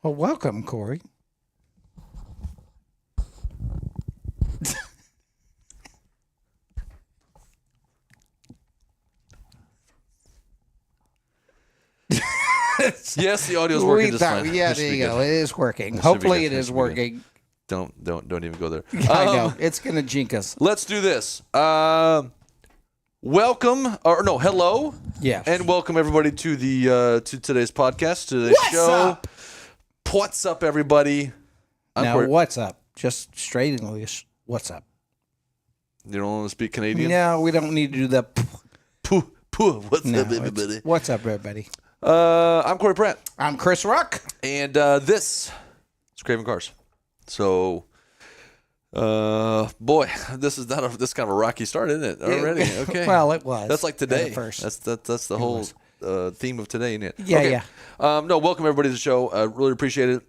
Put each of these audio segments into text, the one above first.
Well, welcome, Corey. Yes, the audio's working just fine. Yeah, there you go. It is working. Hopefully it is working. Don't even go there. I know. It's going to jink us. Let's do this. Hello. Yes. And welcome everybody to the to today's podcast, to today's show. Up? What's up, everybody? What's up? Just straight English. What's up? You don't want to speak Canadian? No, we don't need to do the Pooh. What's up, everybody? What's up, everybody? I'm Corey Pratt. I'm Chris Ruck. And this is CRAVING CARS. So, boy, this is kind of a rocky start, isn't it? Already, okay. Well, it was. That's like today. First. That's the whole theme of today, isn't it? Yeah, okay. yeah. Welcome everybody to the show. Really appreciate it.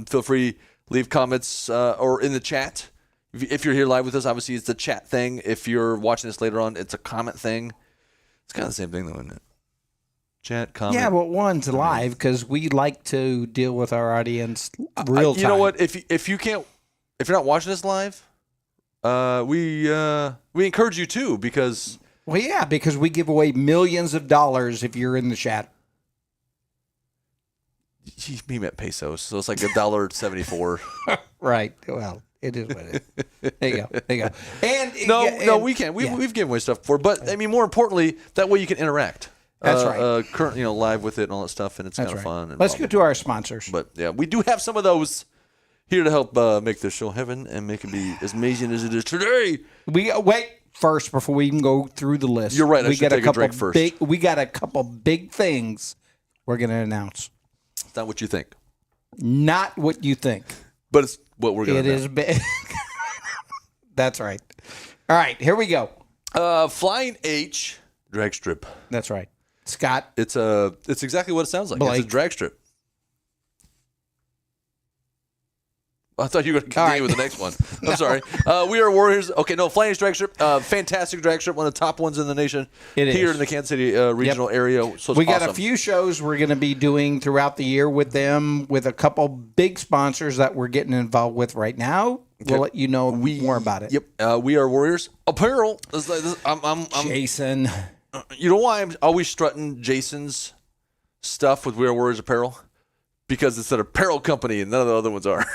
Feel free, leave comments or in the chat. If you're here live with us, obviously it's the chat thing. If you're watching this later on, it's a comment thing. It's kind of the same thing, though, isn't it? Chat, comment. Yeah, but one's live because we like to deal with our audience real time. You know what? If you're not watching this live, we encourage you to because. Well, yeah, because we give away millions of dollars if you're in the chat. He meant pesos, so it's like $1.74. Right. Well, it is what it is. There you go. And we can. We've given away stuff before, but I mean, more importantly, that way you can interact. That's right. Currently, live with it and all that stuff, and it's kind of fun. And let's go to our sponsors. But yeah, we do have some of those here to help make this show heaven and make it be as amazing as it is today. Wait first before we even go through the list. You're right. I should take a drink first. We got a couple big things we're going to announce. It's not what you think. Not what you think. But it's what we're going to do. It is big. That's right. All right, here we go. Flying H drag strip. That's right. Scott. It's exactly what it sounds like. Blake. It's a drag strip. I thought you were going to continue with the next one. I'm sorry. We are Warriors. Okay, no, Flying H drag strip. Fantastic drag strip. One of the top ones in the nation. It is. Here in the Kansas City regional area. So we got a few shows we're going to be doing throughout the year with them, with a couple big sponsors that we're getting involved with right now. Okay. We'll let you know more about it. Yep. We are Warriors. Apparel. I'm Jason. You know why I'm always strutting Jason's stuff with We Are Warriors Apparel? Because it's an apparel company and none of the other ones are.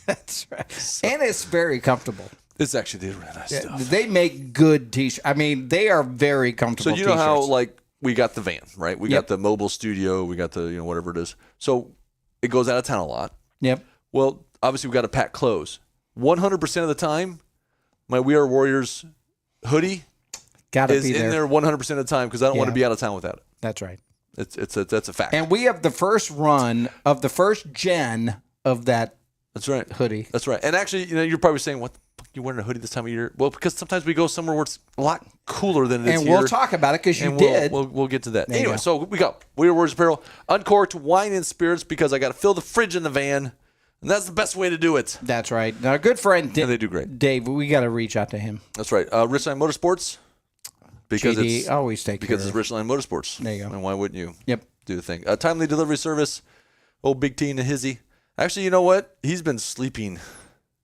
That's right. So, and it's very comfortable. It's actually really nice stuff. They make good t-shirts. I mean, they are very comfortable t-shirts. So you know how, we got the van, right? We got the mobile studio. We got the, whatever it is. So it goes out of town a lot. Yep. Well, obviously we got to pack clothes. 100% of the time, my We Are Warriors hoodie is in there 100% of the time because I don't want to be out of town without it. That's right. That's a fact. And we have the first run of the first gen of that. That's right. Hoodie. That's right. And actually, you're probably saying, what the fuck you wearing a hoodie this time of year? Well, because sometimes we go somewhere where it's a lot cooler than it is here. And we'll talk about it because you did. We'll get to that. Anyway, so we go. We Are Warriors Apparel. Uncorked wine and spirits because I got to fill the fridge in the van. And that's the best way to do it. That's right. Now, our good friend and they do great. Dave, we got to reach out to him. That's right. Richline Motorsports. Because JD always take because it's Richline Motorsports. There you go. And why wouldn't you? Yep. Do the thing. Timely delivery service. Old Big T and Hizzy. Actually, you know what? He's been sleeping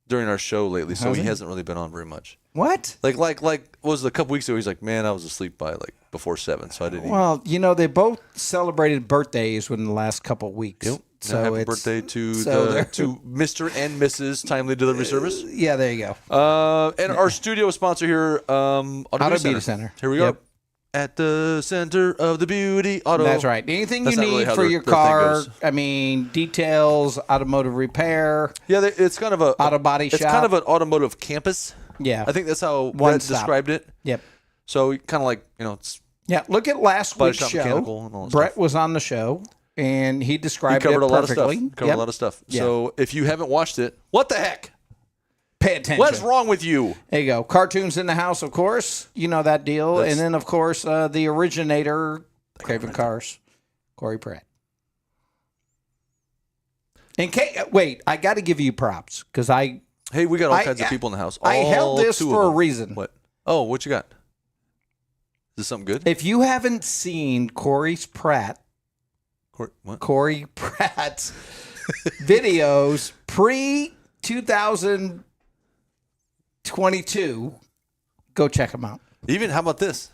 during our show lately, so he hasn't really been on very much. What? Like what was it, a couple weeks ago? He's like, man, I was asleep by before 7, so I didn't. Well, they both celebrated birthdays within the last couple of weeks. Yep. So happy birthday to Mr. and Mrs. Timely Delivery Service. Yeah, there you go. And our studio sponsor here, Auto Beauty Center. Here we go. Yep. At the center of the beauty auto. That's right. Anything you need for your car, details, automotive repair. Yeah, it's kind of a auto body shop. It's kind of an automotive campus. Yeah. I think that's how Brett described it. Yep. So kind of it's. Yeah, look at last week's show. Brett was on the show, and he described it perfectly. Covered a lot of stuff. Yep. So if you haven't watched it, what the heck? Pay attention. What's wrong with you? There you go. Cartoons in the house, of course. You know that deal. And then, of course, the originator, CRAVING CARS, Corey Pratt. And wait, I got to give you props because Hey, we got all kinds of people in the house. I held this for a reason. What? Oh, what you got? Is this something good? If you haven't seen Corey Pratt's videos pre 2022. Go check them out. Even how about this?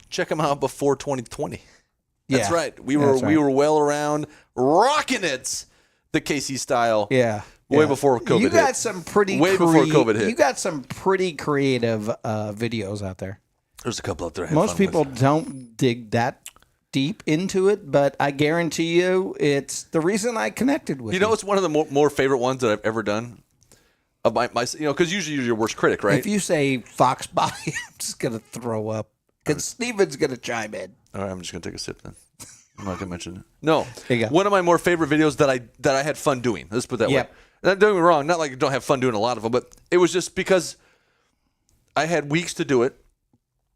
Check them out before 2020. That's Yeah. right. We were well around rocking it, the Casey style. Yeah. Way before COVID You got hit. some pretty Way before COVID hit. You got some pretty creative videos out there. There's a couple out there. I had Most fun people with. don't dig that deep into it, but I guarantee you, it's the reason I connected with you. You know, it's one of the more favorite ones that I've ever done. Of my because usually you're your worst critic, right? If you say Fox Body, I'm just gonna throw up. Because Steven's gonna chime in. All right, I'm just gonna take a sip then. I'm not gonna mention it. No, There you go. one of my more favorite videos that I had fun doing. Let's put it that Yep. way. Not doing me wrong. Not like I don't have fun doing a lot of them, but it was just because I had weeks to do it.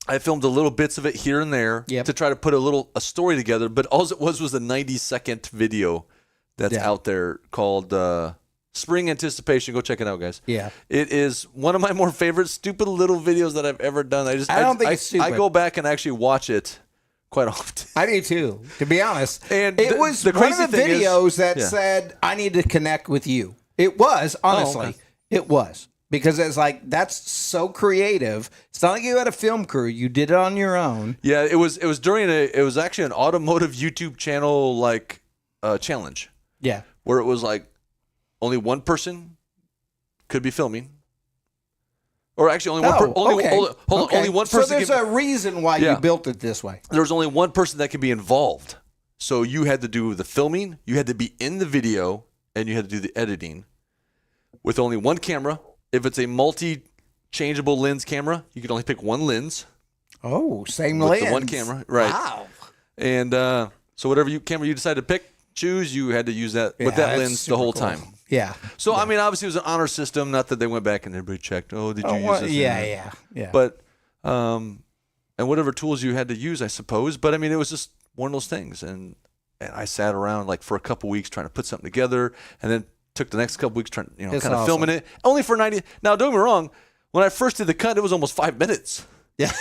I filmed a little bits of it here and there to try to put a story together. But all it was a 90-second video that's out there called Spring Anticipation. Go check it out, guys. Yeah. It is one of my more favorite stupid little videos that I've ever done. I don't think it's stupid. I go back and actually watch it quite often. I do too, to be honest. And it was the one of crazy the thing is- videos that Yeah. said, I need to connect with you. It was, honestly. okay. It was. Because it's like, that's so creative. It's not like you had a film crew. You did it on your own. Yeah, it was actually an automotive YouTube channel challenge Yeah. where it was like only one person could be filming. Or actually only one only one person. So there's a reason why you built it this way. There was only one person that could be involved. So you had to do the filming, you had to be in the video, and you had to do the editing with only one camera. If it's a multi-changeable lens camera, you could only pick one lens. Oh, same with lens. the one camera, right? Wow. And so whatever camera you decided to choose, you had to use that with that that's lens the whole super cool. time. Yeah. So I mean, obviously, it was an honor system. Not that they went back and everybody checked. Oh, did you use this? Yeah. But and whatever tools you had to use, I suppose. But I mean, it was just one of those things. And I sat around like for a couple weeks trying to put something together, and then took the next couple weeks trying, kind of awesome. filming it. Only for 90. Now, don't get me wrong. When I first did the cut, it was almost 5 minutes. Yeah.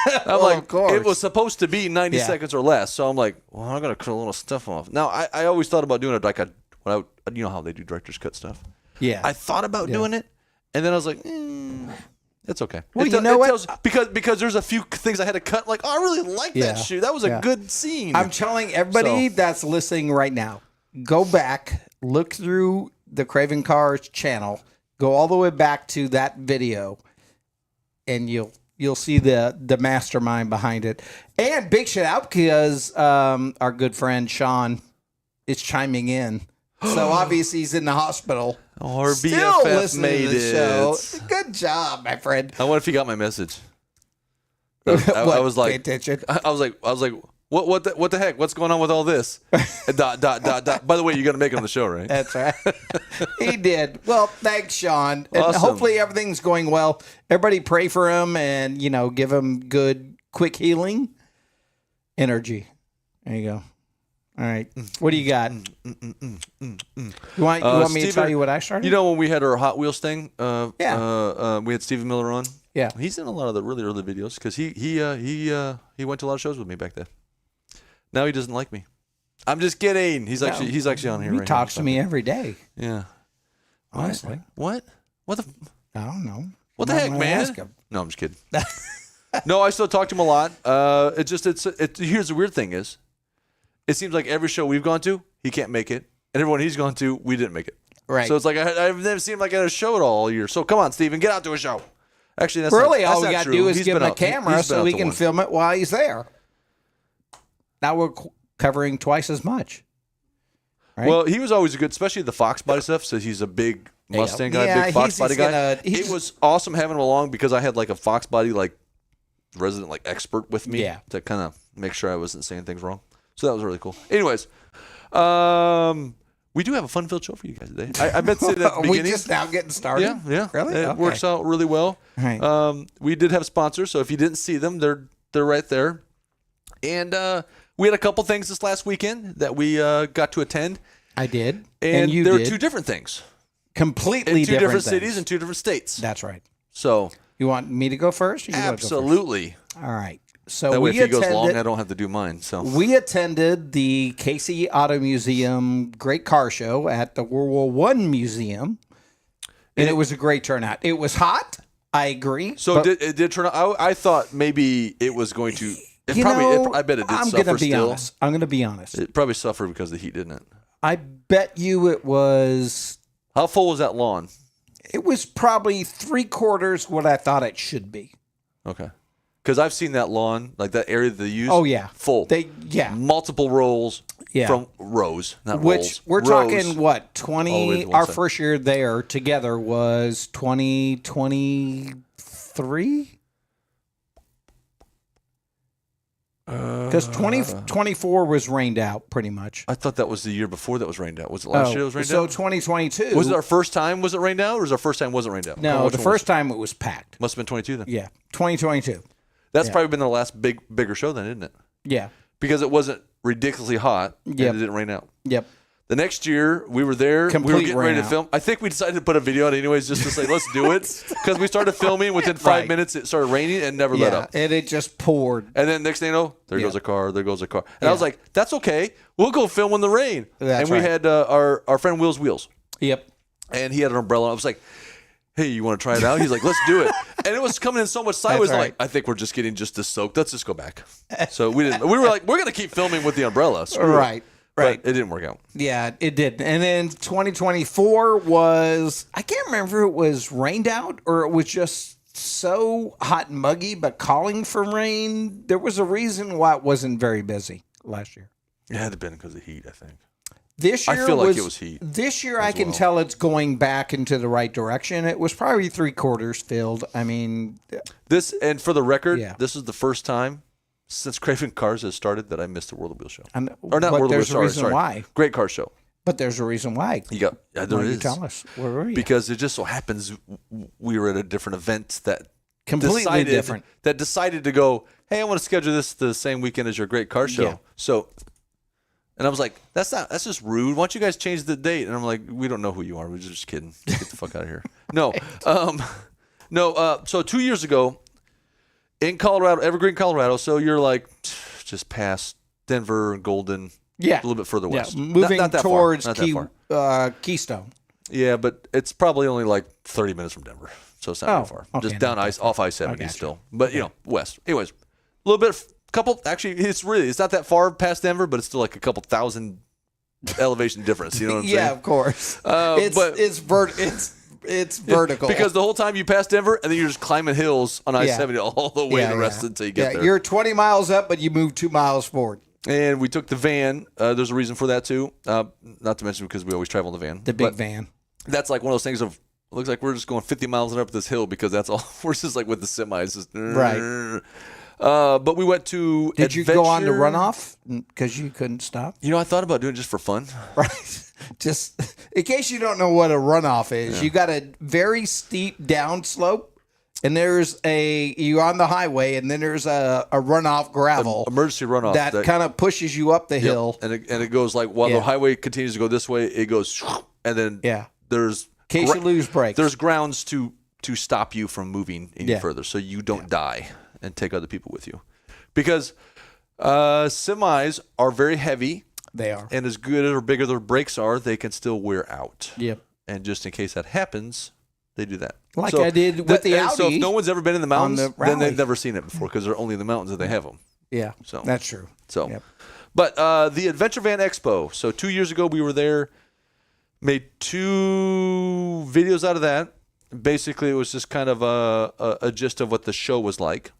I'm Well, like, of course. it was supposed to be 90 seconds or less. So I'm like, well, I'm gonna cut a little stuff off. Now, I always thought about doing it like you know how they do director's cut stuff. Yeah. I thought about doing it, and then I was like, it's okay. Well, you know what? Because there's a few things I had to cut. Like, oh, I really like that shoot. That was a good scene. I'm telling everybody that's listening right now, go back, look through the Craving Cars channel, go all the way back to that video, and you'll see the mastermind behind it. And big shout out because our good friend Sean is chiming in. So obviously he's in the hospital. Our Still BFF listening made to the show. it. Good job, my friend. I wonder if he got my message. I What? was Pay like, attention. I was like, what the heck? What's going on with all this? Dot. By the way, you're gonna make it on the show, right? That's right. He did. Well, thanks, Sean. And Awesome. hopefully everything's going well. Everybody pray for him and, give him good, quick healing energy. There you go. All right. What do you got? You want me to tell you what I started? You know when we had our Hot Wheels thing? Yeah. We had Stephen Miller on. Yeah. He's in a lot of the really early videos because he went to a lot of shows with me back then. Now he doesn't like me. I'm just kidding. He's actually on here. He right talks now. to me every day. Yeah. Honestly. What? What the? I don't know. What the I'm heck, gonna man? ask him. No, I'm just kidding. No, I still talk to him a lot. Here's the weird thing is, it seems like every show we've gone to, he can't make it, and everyone he's gone to, we didn't make it. Right. So it's like I've never seen him like at a show at all year. So come on, Steven, get out to a show. Actually, that's Really, not, all that's we not got to true. do is He's give him been a out- he's camera been so out we to can one. film it while he's there. Now we're covering twice as much. Right? Well, he was always good, especially the Fox body stuff. So he's a big Mustang guy, Yeah, big Fox body guy. he's- It was awesome having him along because I had like a Fox body resident expert with me to kind of make sure I wasn't saying things wrong. So that was really cool. Anyways, we do have a fun-filled show for you guys today. I meant to say that at the we beginning. just now getting started. Yeah. Really? It Okay. works out really well. Right. We did have sponsors, so if you didn't see them, they're right there. And we had a couple things this last weekend that we got to attend. I did. And you there did. were two different things. Completely In two different things. cities and two different states. That's right. So You want me to go first? Or you wanna go first? absolutely. All right. So That way, we if he goes long, I attended. don't have to do mine. So We attended the Casey Auto Museum Great Car Show at the World War One Museum, and it was a great turnout. It was hot. I agree. So but, it did turn out. I thought maybe it was going to. It you probably. know, I bet it did I'm suffer gonna be still. honest. I'm going to be honest. It probably suffered because of the heat, didn't it? I bet you it was. How full was that lawn? It was probably 3/4 what I thought it should be. Okay. Because I've seen that lawn, like that area that they use. Oh yeah, full. Yeah. Multiple rolls. Yeah. From rows, not Which rolls. we're Rows. talking what All the way 20? to one Our side. first year there together was 2023. Because 2024 was rained out pretty much. I thought that was the year before that was rained out. Was it last year that was rained so out? 2022. Was it our first time was it rained out, or was it our first time wasn't rained out? No, Which the one first time it was packed. Must have been 22 then. Yeah, 2022. That's probably been the last bigger show then, isn't it? Yeah. Because it wasn't ridiculously hot and Yep. it didn't rain out. Yep. The next year, we were there. We were Complete getting ready to rain out. film. I think we decided to put a video out anyways just to say, let's do it. Because we started filming. Within 5 Right. minutes, it started raining and never let Yeah, up. and it just poured. And then next thing you know, there Yeah. goes a car, there goes a car. And I Yeah. was like, that's okay. We'll go film in the rain. That's and we right. had our friend Will's Wheels. Yep. And he had an umbrella. I was like, hey, you want to try it out? He's like, let's do it. And it was coming in so much sideways. That's I'm right. like, I think we're just getting just this soaked. Let's just go back. So we didn't. We were like, we're going to keep filming with the umbrella. Screw it. Right. Right. But it didn't work out. Yeah, it did. And then 2024 was, I can't remember if it was rained out or it was just so hot and muggy, but calling for rain. There was a reason why it wasn't very busy last year. It had to have been because of heat, I think. This year I feel like it was heat This year I as can well. tell it's going back into the right direction. It was probably 3/4 filled. I mean, This, and for the record, Yeah. this is the first time since Craving Cars has started that I missed a World of Wheels show. and, Or not but World of there's Wheels, a reason sorry. why. Great Car Show. But there's a reason why. You got, yeah, there Why don't is. you tell us? Where were you? Because it just so happens we were at a different event that Completely different. That decided to go, hey, I want to schedule this the same weekend as your Great Car Show. Yeah. So, and I was like, that's just rude. Why don't you guys change the date? And I'm like, we don't know who you are. We're just kidding. Get the fuck out of here. No, so 2 years ago in Colorado, Evergreen, Colorado. So you're like just past Denver and Golden. Yeah. A little bit further west. Yeah, moving Not that towards far. Not that far. Keystone. Yeah, but it's probably only like 30 minutes from Denver, so it's not that Oh, far. okay, Just down not off I-70 gotcha. still, but you know, west. Anyways, a little bit, couple. Actually, it's not that far past Denver, but it's still like a couple thousand elevation difference. You know what I'm Yeah, saying? of course. but- It's vertical Because the whole time you pass Denver, and then you're just climbing hills on I-70 all the way the rest until you get there. You're 20 miles up, but you move 2 miles forward. And we took the van. There's a reason for that too. Not to mention because we always travel in the van. The big But van. That's like one of those things of it looks like we're just going 50 miles an hour up this hill because that's all we're just like with the semis. Just, Right. But we went to. Did you go on to Adventure- runoff because you couldn't stop? You know, I thought about doing it just for fun. Right. Just in case you don't know what a runoff is, you got a very steep downslope, and you're on the highway, and then there's a runoff gravel Emergency runoff. that kind of pushes you up the hill. And it goes like while Yeah. the highway continues to go this way, it goes, and then Yeah. there's In case you lose brakes. there's grounds to stop you from moving any Yeah. further, so you don't die and take other people with you, because semis are very heavy, They are. and as good or bigger their brakes are, they can still wear out. Yep. And just in case that happens, they do that. Like I did with the and So Audi if no one's ever been in the mountains, the then they've rally. never seen it before because they're only in the mountains that they have them. Yeah. So That's true. So, Yep. but the Adventure Van Expo. So 2 years ago we were there, made 2 videos out of that. Basically, it was just kind of a gist of what the show was like,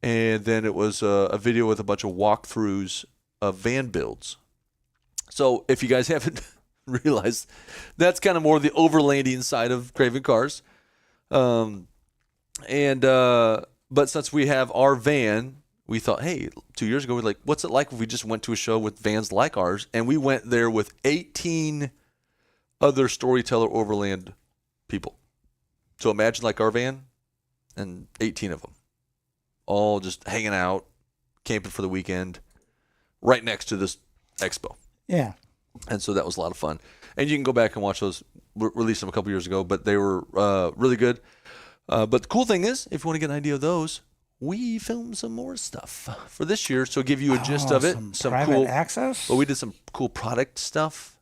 and then it was a video with a bunch of walkthroughs of van builds. So if you guys haven't realized, that's kind of more the overlanding side of Craving Cars. But since we have our van, we thought, hey, 2 years ago, we're like, what's it like if we just went to a show with vans like ours? And we went there with 18 other storyteller overland people. So imagine like our van and 18 of them, all just hanging out, camping for the weekend, right next to this expo. Yeah. And so that was a lot of fun. And you can go back and watch those. We released them a couple years ago, but they were really good. But the cool thing is, if you want to get an idea of those, we filmed some more stuff for this year. So give you a gist of it. Some private cool access. Well, we did some cool product stuff.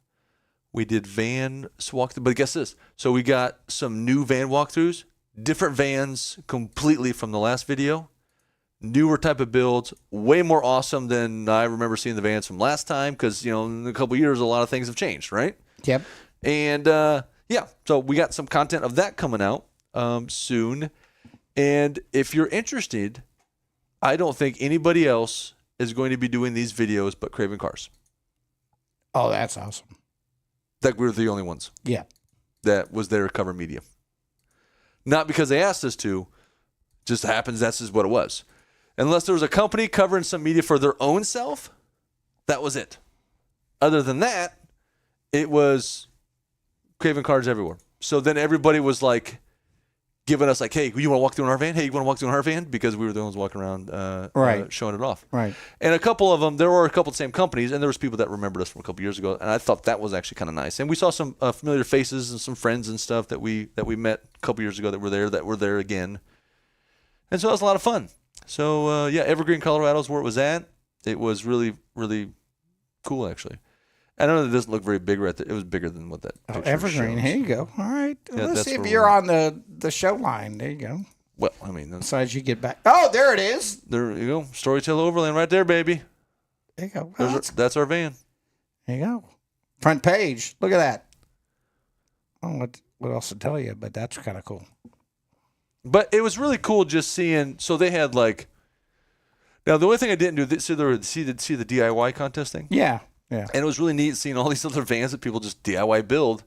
We did van walkthrough. But guess this. So we got some new van walkthroughs, different vans completely from the last video. Newer type of builds, way more awesome than I remember seeing the vans from last time because, in a couple of years, a lot of things have changed, right? Yep. And, so we got some content of that coming out soon. And if you're interested, I don't think anybody else is going to be doing these videos but Craving Cars. Oh, that's awesome. Like we're the only ones. Yeah. That was their cover media. Not because they asked us to, just happens that's just what it was. Unless there was a company covering some media for their own self, that was it. Other than that, it was Craving Cars everywhere. So then everybody was like giving us like, hey, you want to walk through in our van? Hey, you want to walk through in our van? Because we were the ones walking around showing it off. Right. And a couple of them, there were a couple of the same companies, and there was people that remembered us from a couple years ago, and I thought that was actually kind of nice. And we saw some familiar faces and some friends and stuff that we met a couple years ago that were there again. And so that was a lot of fun. So, Evergreen, Colorado is where it was at. It was really, really cool, actually. I know that it doesn't look very big right there. It was bigger than what that picture Evergreen, shows. here you go. All right. Yeah, Let's see if where you're we're- on the show line. There you go. Well, I mean, As soon as you get back. Oh, there it is. there you go. Storytell Overland right there, baby. There you go. Well, That's our van. there you go. Front page. Look at that. I don't know what else to tell you, but that's kind of cool. But it was really cool just seeing. So they had like. Now the only thing I didn't do see the DIY contest thing. Yeah. Yeah. And it was really neat seeing all these other vans that people just DIY build.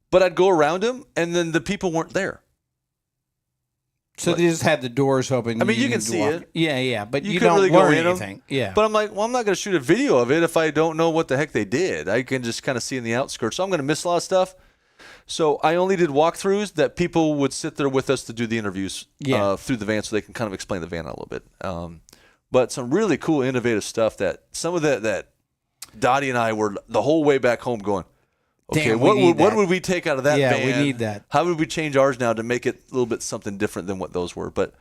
But I'd go around them, and then the people weren't there. So they just had the doors open. I mean, you can to see walk. it. Yeah, but you couldn't don't really go learn in 'em. anything. Yeah. But I'm like, well, I'm not going to shoot a video of it if I don't know what the heck they did. I can just kind of see in the outskirts. So I'm going to miss a lot of stuff. So I only did walkthroughs that people would sit there with us to do the interviews through the van so they can kind of explain the van a little bit. But some really cool, innovative stuff that some of that Dottie and I were the whole way back home going, okay, Damn, what we need that. would we take out of that Yeah, van? we need that. How would we change ours now to make it a little bit something different than what those were? But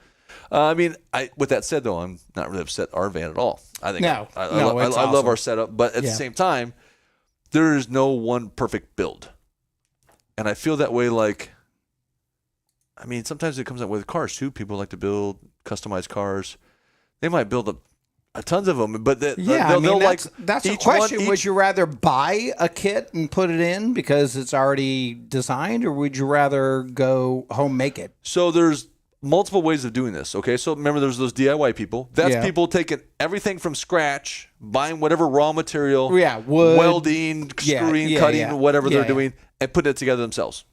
with that said, though, I'm not really upset our van at all. I think No, I it's love awesome. our setup, but at the same time, there is no one perfect build. And I feel that way sometimes it comes out with cars too. People like to build customized cars. They might build a tons of them, but they'll that's a each question. one- Would you rather buy a kit and put it in because it's already designed, or would you rather go home make it? So there's multiple ways of doing this. Okay, so remember, there's those DIY people. That's Yeah. people taking everything from scratch, buying whatever raw material, Yeah, wood. welding, screwing, cutting, whatever they're Yeah. doing, and putting it together themselves.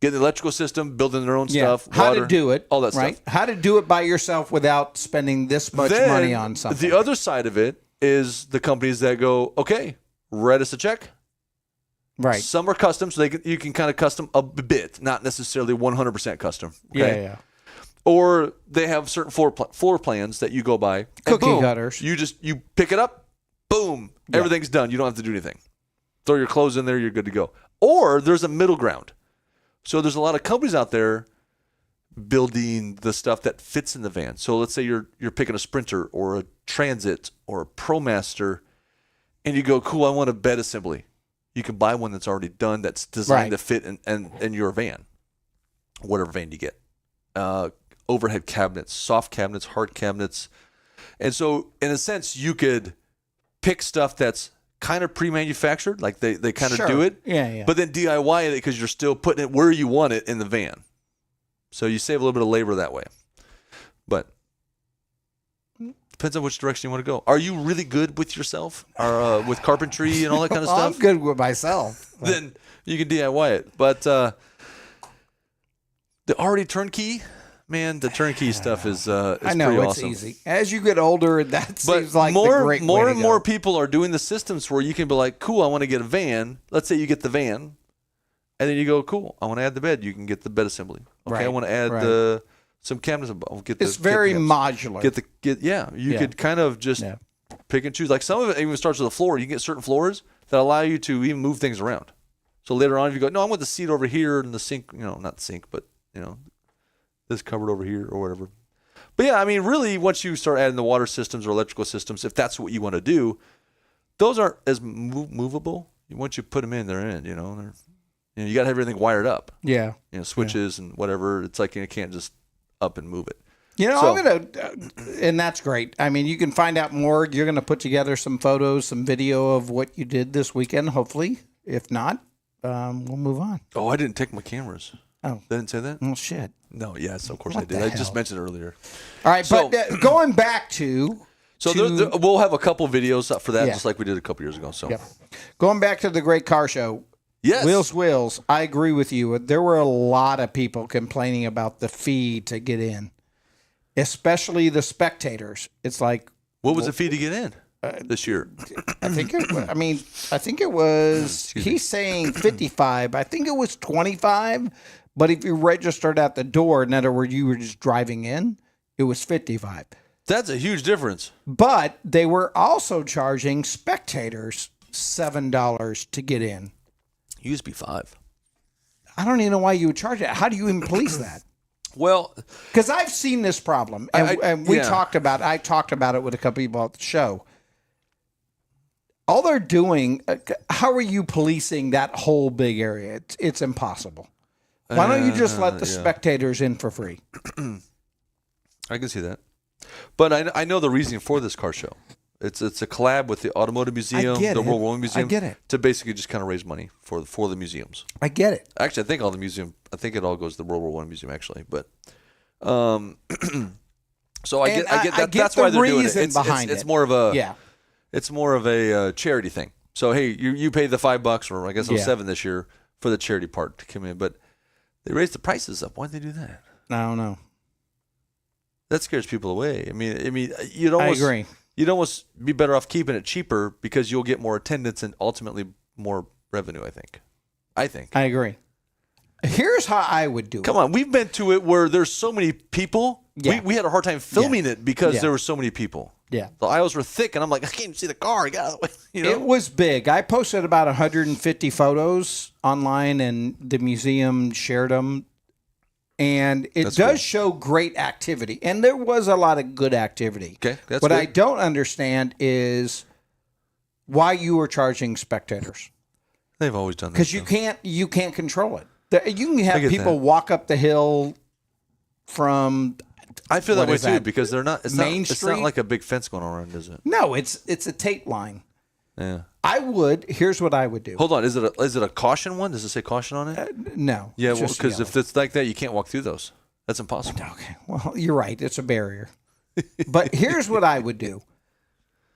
Getting the electrical system, building their own stuff, How water, to do it, all that right? stuff. How to do it by yourself without spending this much Then, money on something. the other side of it is the companies that go, okay, write us a check. right? Some are custom, so you can kind of custom a bit, not necessarily 100% custom. Okay? Yeah. Or they have certain floor plans that you go by. and Cookie boom, cutters. You pick it up, boom, everything's done. You don't have to do anything. Throw your clothes in there, you're good to go. Or there's a middle ground. So there's a lot of companies out there building the stuff that fits in the van. So let's say you're picking a Sprinter or a Transit or a ProMaster, and you go, cool, I want a bed assembly. You can buy one that's already done, that's designed to fit in your van, whatever van you get. Overhead cabinets, soft cabinets, hard cabinets. And so in a sense, you could pick stuff that's kind of pre-manufactured, like they kind of do it. Yeah. But then DIY it because you're still putting it where you want it in the van. So you save a little bit of labor that way. But depends on which direction you want to go. Are you really good with yourself or with carpentry and all that kind of stuff? I'm good with myself. Then you can DIY it. But the already turnkey, man, the turnkey stuff is I know pretty it's awesome. easy. As you get older, that But seems like more the great way to and go. more people are doing the systems where you can be like, cool, I want to get a van. Let's say you get the van, and then you go, cool, I want to add the bed. You can get the bed assembly. Okay, Right, I want to add some cabinets. I'll get It's the very cabinets. modular. You could kind of just pick and choose. Like some of it even starts with a floor. You can get certain floors that allow you to even move things around. So later on, if you go, no, I want the seat over here and the sink, not the sink, but this cupboard over here or whatever. But yeah, I mean, really, once you start adding the water systems or electrical systems, if that's what you want to do, those aren't as movable. Once you put them in, they're in. You got to have everything wired up. Yeah. Switches and whatever. It's like you can't just up and move it. I'm gonna, and that's great. I mean, you can find out more. You're gonna put together some photos, some video of what you did this weekend. Hopefully, if not, we'll move on. Oh, I didn't take my cameras. Oh, they didn't say that. Well, shit. No, yes, of course I did. I just mentioned it earlier. All right, but going back to. So we'll have a couple videos up for that, just like we did a couple years ago. So, going back to the Great Car Show. Yes. Wheels. I agree with you. There were a lot of people complaining about the fee to get in, especially the spectators. It's like, what was the fee to get in this year? I think it was. He's saying 55. I think it was 25. But if you registered at the door, in other words, you were just driving in, it was 55. That's a huge difference. But they were also charging spectators $7 to get in. It used to be $5. I don't even know why you would charge it. How do you even police that? Well, because I've seen this problem, and we talked about. I talked about it with a couple people at the show. All they're doing. How are you policing that whole big area? It's impossible. Why don't you just let the spectators in for free? I can see that, but I know the reasoning for this car show. It's a collab with the Automotive Museum, the World War Museum. I get it. To basically just kind of raise money for the museums. I get it. Actually, I think it all goes to the World War I Museum actually, but so I get that. That's why they're doing it. It's more of a It's more of a charity thing. So hey, you pay the $5 or I guess it was $7 this year for the charity part to come in, but they raised the prices up. Why'd they do that? I don't know. That scares people away. I mean, you'd almost, I agree. You'd almost be better off keeping it cheaper because you'll get more attendance and ultimately more revenue, I think. I agree. Here's how I would do it. Come on. We've been to it where there's so many people. Yeah. We had a hard time filming it because there were so many people. Yeah. The aisles were thick, and I'm like, I can't even see the car. Get out of the way. It was big. I posted about 150 photos online, and the museum shared them. And it does show great activity. And there was a lot of good activity. Okay, that's what good. I don't understand is why you were charging spectators. They've always done that. Because you can't control it. You can have people walk up the hill from... I feel that way too because they're not. It's Main Street? It's not like a big fence going around, is it? No, it's a tape line. Yeah. Here's what I would do. Hold on, is it a caution one? Does it say caution on it? No. Yeah, well, because if it's like that, you can't walk through those. That's impossible. Okay. Well, you're right. It's a barrier. But here's what I would do: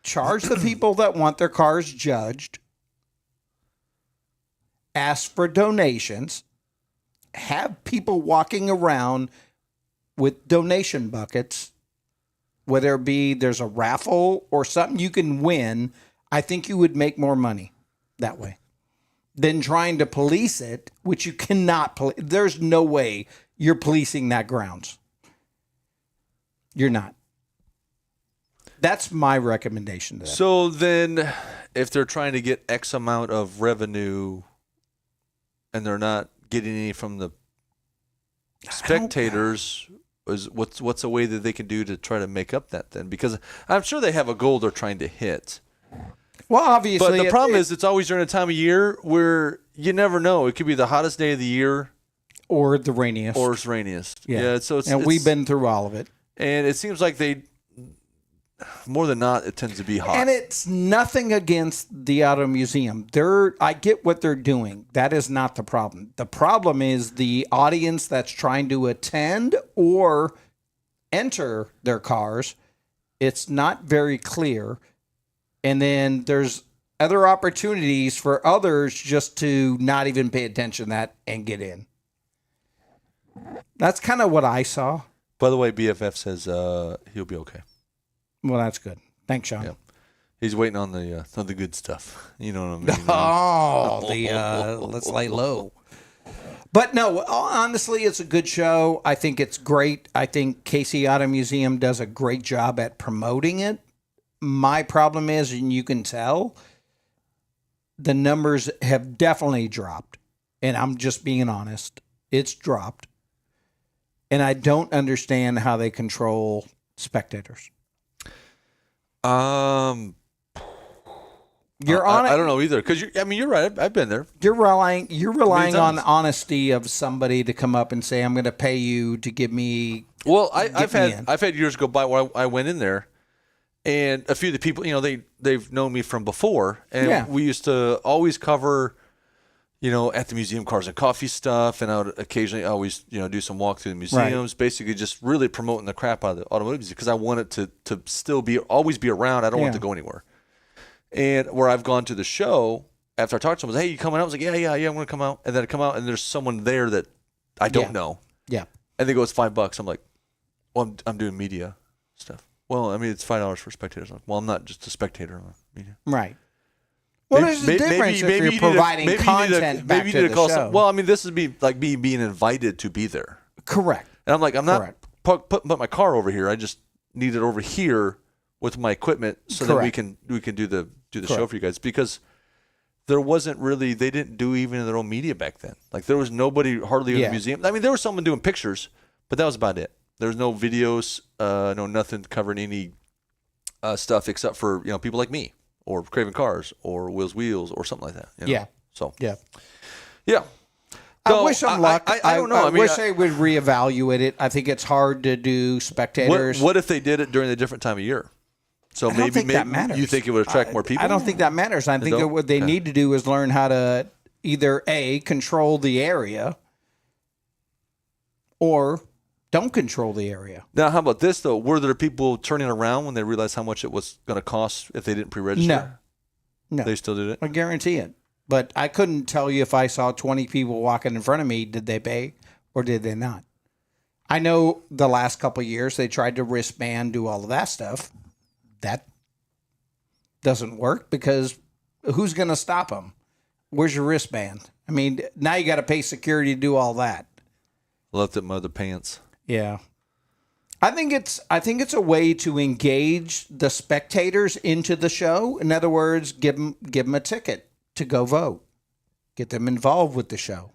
charge the people that want their cars judged. Ask for donations. Have people walking around with donation buckets, whether it be there's a raffle or something you can win. I think you would make more money that way than trying to police it, which you cannot police. There's no way you're policing that grounds. You're not. That's my recommendation to them. So then if they're trying to get X amount of revenue and they're not getting any from the spectators, what's a way that they can do to try to make up that then? Because I'm sure they have a goal they're trying to hit. Well, obviously. But the problem is it's always during a time of year where you never know. It could be the hottest day of the year. Or the rainiest. Or it's rainiest. Yeah. We've been through all of it. And it seems like more than not, it tends to be hot. And it's nothing against the Auto Museum. I get what they're doing. That is not the problem. The problem is the audience that's trying to attend or enter their cars. It's not very clear. And then there's other opportunities for others just to not even pay attention to that and get in. That's kind of what I saw. By the way, BFF says he'll be okay. Well, that's good. Thanks, Sean. Yeah. He's waiting on the good stuff. You know what I mean? Let's lay low. But no, honestly, it's a good show. I think it's great. I think KC Auto Museum does a great job at promoting it. My problem is, and you can tell, the numbers have definitely dropped. And I'm just being honest. It's dropped. and I don't understand how they control spectators. You're on. I don't know either because you're right. I've been there. You're relying on times. honesty of somebody to come up and say, "I'm going to pay you to give me." Well, I've had years go by where I went in there, and a few of the people, they've known me from before, and we used to always cover, at the museum cars and coffee stuff, and I would occasionally always do some walk through the museums, basically just really promoting the crap out of the automotive museum because I want it to still always be around. I don't want it to go anywhere. And where I've gone to the show, after I talked to someone, hey, you coming out? I was like, yeah, I'm going to come out. And then I come out, and there's someone there that I don't know. Yeah. And they go, it's $5. I'm like, well, I'm doing media stuff. Well, it's $5 for spectators. I'm like, well, I'm not just a spectator on media. Right. Well, there's a difference if you're providing content back to the show. Well, this would be like me being invited to be there. Correct. And I'm like, I'm not putting my car over here. I just need it over here with my equipment so that we can do the show for you guys because there wasn't really they didn't do even their own media back then. Like there was nobody hardly in the museum. There was someone doing pictures, but that was about it. There was no videos, no nothing covering any stuff except for people like me or Craving Cars or Wheels or something like that. Yeah. So yeah. So, I wish them luck. I don't know. I wish they would reevaluate it. I think it's hard to do spectators. What if they did it during a different time of year? So maybe that matters. You think it would attract more people? I don't think that matters. I think what they need to do is learn how to either control the area or don't control the area. Now, how about this though? Were there people turning around when they realized how much it was going to cost if they didn't pre-register? No. They still did it? I guarantee it. But I couldn't tell you if I saw 20 people walking in front of me, did they pay or did they not? I know the last couple of years they tried to wristband, do all of that stuff. That doesn't work because who's going to stop them? Where's your wristband? Now you got to pay security to do all that. Left at mother pants. Yeah. I think it's a way to engage the spectators into the show. In other words, give them a ticket to go vote. Get them involved with the show.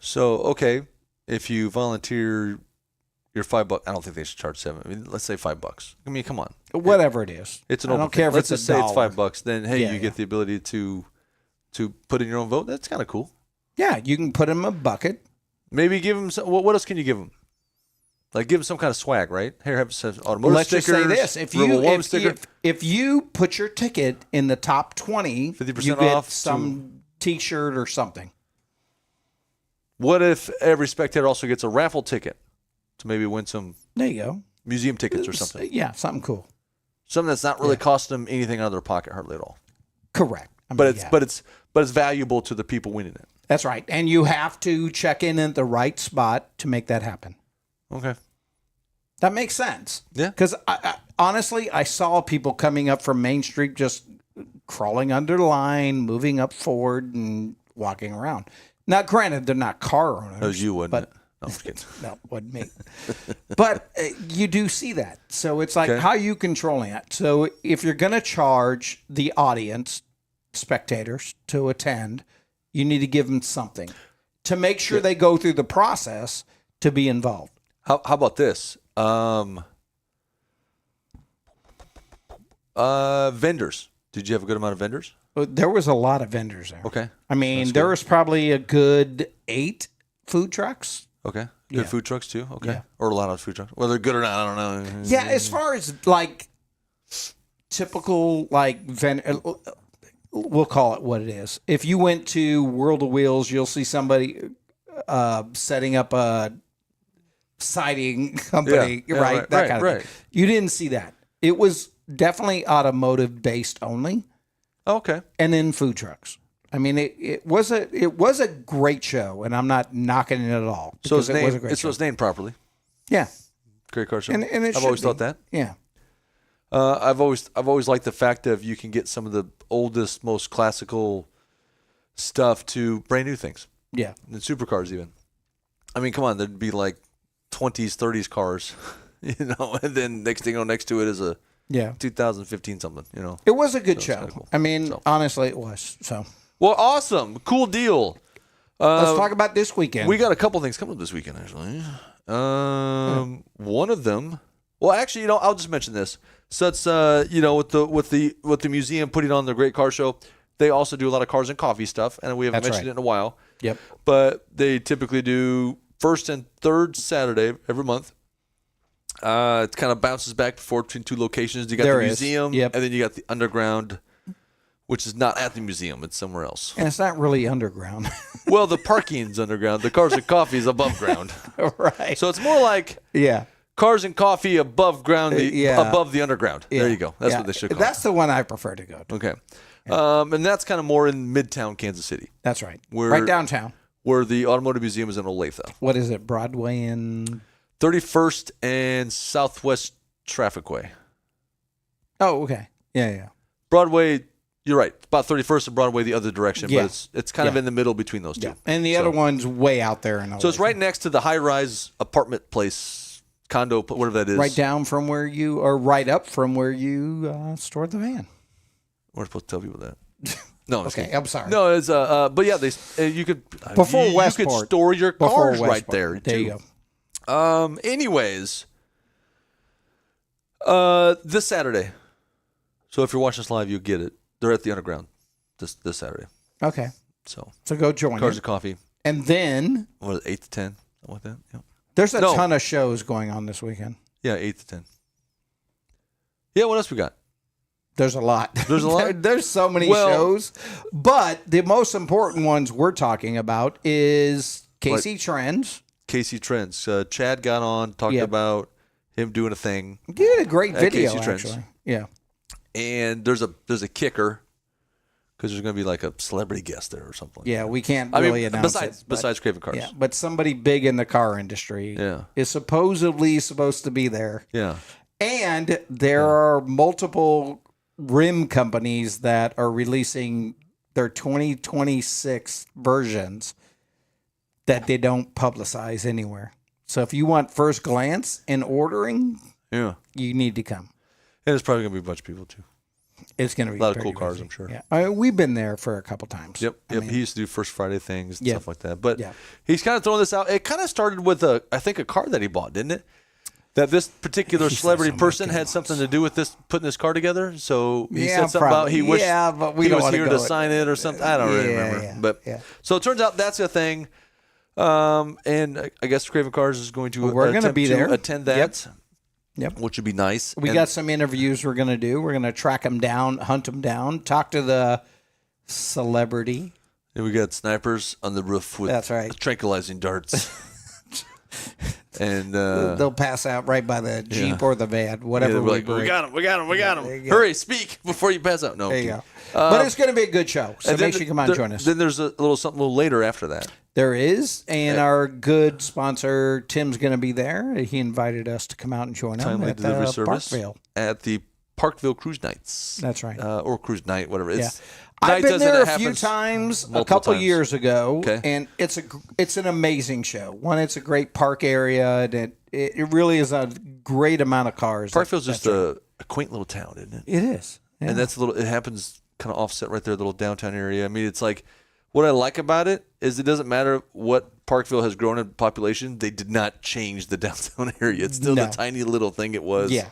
So, okay, if you volunteer your $5, I don't think they should charge $7. Let's say $5. Come on. Whatever it is. It's an I open don't care if Let's it's just say it's $1. $5. Then, hey, you get the ability to put in your own vote. That's kind of cool. Yeah, you can put them in a bucket. Maybe give them some. What else can you give them? Like give them some kind of swag, right? Here, have some automotive Let's stickers. Let's just say this: if you put your ticket in the top 20, 50% you get off some T-shirt or something. What if every spectator also gets a raffle ticket to maybe win some? There you go. Museum tickets or something. Yeah, something cool. Something that's not really costing them anything out of their pocket hardly at all. Correct. But it's valuable to the people winning it. That's right, and you have to check in at the right spot to make that happen. Okay. That makes sense. Yeah. Because honestly, I saw people coming up from Main Street just crawling under the line, moving up forward, and walking around. Now, granted, they're not car owners. That was you, wasn't it? No, I'm just kidding. No, wasn't me. But you do see that. So it's like, how are you controlling it? So if you're going to charge the audience, spectators, to attend, you need to give them something to make sure they go through the process to be involved. How about this? Vendors. Did you have a good amount of vendors? There was a lot of vendors there. Okay. There was probably a good 8 food trucks. Okay. Good food trucks too? Okay. Yeah. Or a lot of food trucks. Whether they're good or not, I don't know. Yeah, as far as like typical vendor, we'll call it what it is. If you went to World of Wheels, you'll see somebody setting up a siding company, right? That kind of thing. You didn't see that. It was definitely automotive based only. Okay. And then food trucks. It was a great show, and I'm not knocking it at all. So it was a great show. It's named properly. Yeah. Great car show. And I've always thought that. Yeah. I've always liked the fact that you can get some of the oldest, most classical stuff to brand new things. Yeah. And supercars even. Come on, there'd be like 20s, 30s cars, and then next thing next to it is a 2015 something, It was a good show. Cool. Honestly, it was. So. Well, awesome. Cool deal. Let's talk about this weekend. We got a couple things coming up this weekend, actually. One of them. Well, actually, I'll just mention this. So it's with the museum putting on the Great Car Show, they also do a lot of cars and coffee stuff, and we haven't mentioned it in a while. Yep. But they typically do first and third Saturday every month. It kind of bounces back and forth between two locations. You got the museum, and then you got the underground, which is not at the museum; it's somewhere else. And it's not really underground. Well, the parking's underground. The cars and coffee is above ground. Right. So it's more like cars and coffee above ground, above the underground. There you go. That's what they should call it. That's the one I prefer to go to. Okay. And that's kind of more in Midtown Kansas City. That's right. Right downtown. Where the Automotive Museum is in Olathe. What is it, Broadway and... 31st and Southwest Trafficway. Oh, okay. Yeah. Broadway, you're right. About 31st and Broadway the other direction, but it's kind of in the middle between those two. Yeah. And the other one's way out there in Olathe. So it's right next to the high-rise apartment place, condo, whatever that is. Right down from where you... Or right up from where you stored the van. We're supposed to tell people that. No, okay, I'm sorry. No, it's but yeah, you could before Westport, you could store your cars right there. There you go. Anyways, this Saturday. So if you're watching this live, you get it. They're at the underground this Saturday. Okay. So go join. Cars and coffee. And then 8 to 10, something like that. Yeah. There's a ton of shows going on this weekend. Yeah, 8 to 10. Yeah, what else we got? There's a lot. There's a lot? There's so many shows. But the most important ones we're talking about is KC Trends. KC Trends. Chad got on, talked about him doing a thing. He did a great video, KC Trends. actually. Yeah. And there's a kicker because there's going to be like a celebrity guest there or something. Yeah, we can't really announce it. Besides Craving Cars. Yeah, but somebody big in the car industry is supposedly supposed to be there. Yeah. And there are multiple rim companies that are releasing their 2026 versions that they don't publicize anywhere. So if you want first glance in ordering, you need to come. And it's probably going to be a bunch of people too. It's going to be a lot of cool cars, I'm sure. Yeah, we've been there for a couple times. Yep. He used to do First Friday things and stuff like that. But he's kind of throwing this out. It kind of started with a car that he bought, didn't it? That this particular celebrity person had something to do with this, putting this car together. So he said something about he wished but he was here to sign it or something. I don't really remember. So it turns out that's a thing. And I guess Craving Cars is going to we're going to be there, attend that. Yep. Which would be nice. We got some interviews we're going to do. We're going to track them down, hunt them down, talk to the celebrity. And we got snipers on the roof with tranquilizing darts. And they'll pass out right by the Jeep or the van, whatever. We got him. Hurry, speak before you pass out. No, there you go. But it's going to be a good show, so make sure you come out and join us. Then there's a little later after that. There is, and our good sponsor Tim's going to be there. He invited us to come out and join him Timely at delivery service Parkville. At the Parkville Cruise Nights. That's right, or Cruise Night, whatever. It's I've been there a few times, a couple years ago, and it's an amazing show. One, it's a great park area, and it really is a great amount of cars. Parkville's just a quaint little town, isn't it? It is, and that's it happens kind of offset right there, the little downtown area. I mean, it's like what I like about it is it doesn't matter what Parkville has grown in population; they did not change the downtown area. It's still the tiny little thing it was. Yeah,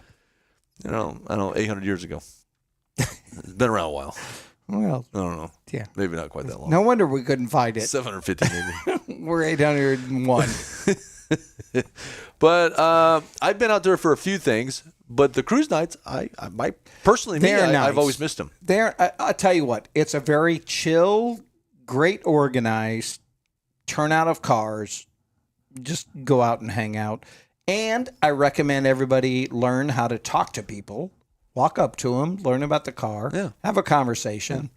I don't know, 800 years ago. It's been around a while. Well, I don't know. Yeah. Maybe not quite that long. No wonder we couldn't find it. 750 maybe. We're 801. But I've been out there for a few things, but the cruise nights, I've always missed them. I'll tell you what, it's a very chill, great organized turnout of cars. Just go out and hang out. And I recommend everybody learn how to talk to people. Walk up to them, learn about the car, have a conversation.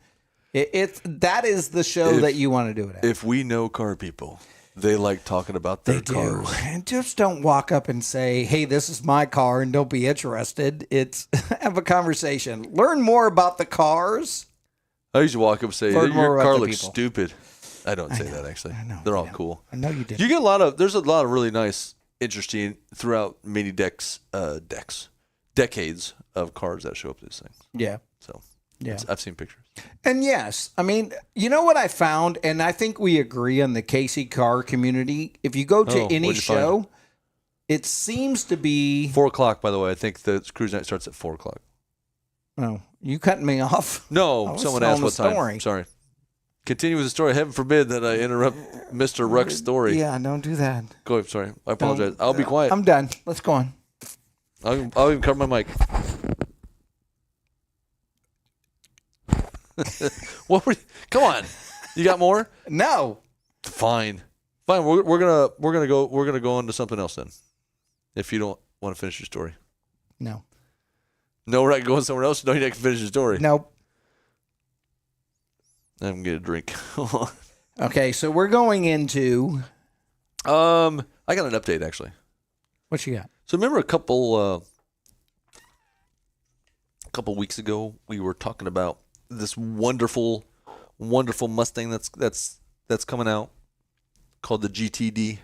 That is the show that you want to do it at. If we know car people, they like talking about their cars. And just don't walk up and say, hey, this is my car, and don't be interested. It's have a conversation. Learn more about the cars. I used to walk up and say, your car looks stupid. I don't say that, actually. They're all cool. I know you did. You get there's a lot of really nice, interesting, throughout many decades of cars that show up to this thing. Yeah. So, I've seen pictures. And yes, I mean, you know what I found, and I think we agree on the KC car community. If you go to any show, It seems to be 4 o'clock, by the way. I think the cruise night starts at 4 o'clock. Oh, you cutting me off? I No, was someone telling asked the what time. story. Sorry. Continue with the story. Heaven forbid that I interrupt Mr. Ruck's story. Yeah, don't do that. Go ahead. Sorry. I apologize. I'll be quiet. I'm done. Let's go on. I'll even cover my mic. What were you, come on. You got more? No. Fine. We're gonna go on to something else then. If you don't want to finish your story. No. No, we're not going somewhere else. No, you're not gonna finish your story. Nope. I'm gonna get a drink. Okay, so we're going into I got an update actually. what you got? So remember a couple weeks ago we were talking about this wonderful Mustang that's coming out called the GTD.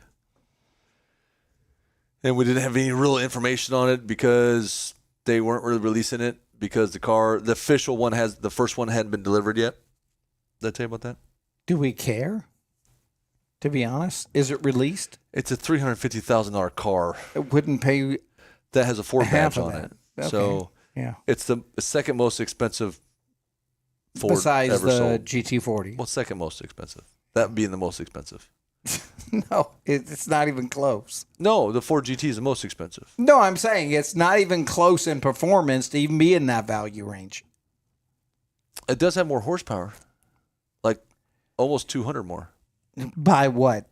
And we didn't have any real information on it because they weren't really releasing it because the official one the first one hadn't been delivered yet. Did I tell you about that? Do we care? To be honest, is it released? It's a $350,000 car It wouldn't pay that has a Ford half badge of on that. it. Okay. So Yeah. it's the second most expensive Ford Besides ever the sold. GT40. Well, second most expensive. That being the most expensive. No, it's not even close. No, the Ford GT is the most expensive. No, I'm saying it's not even close in performance to even be in that value range. It does have more horsepower, like almost 200 more. By what?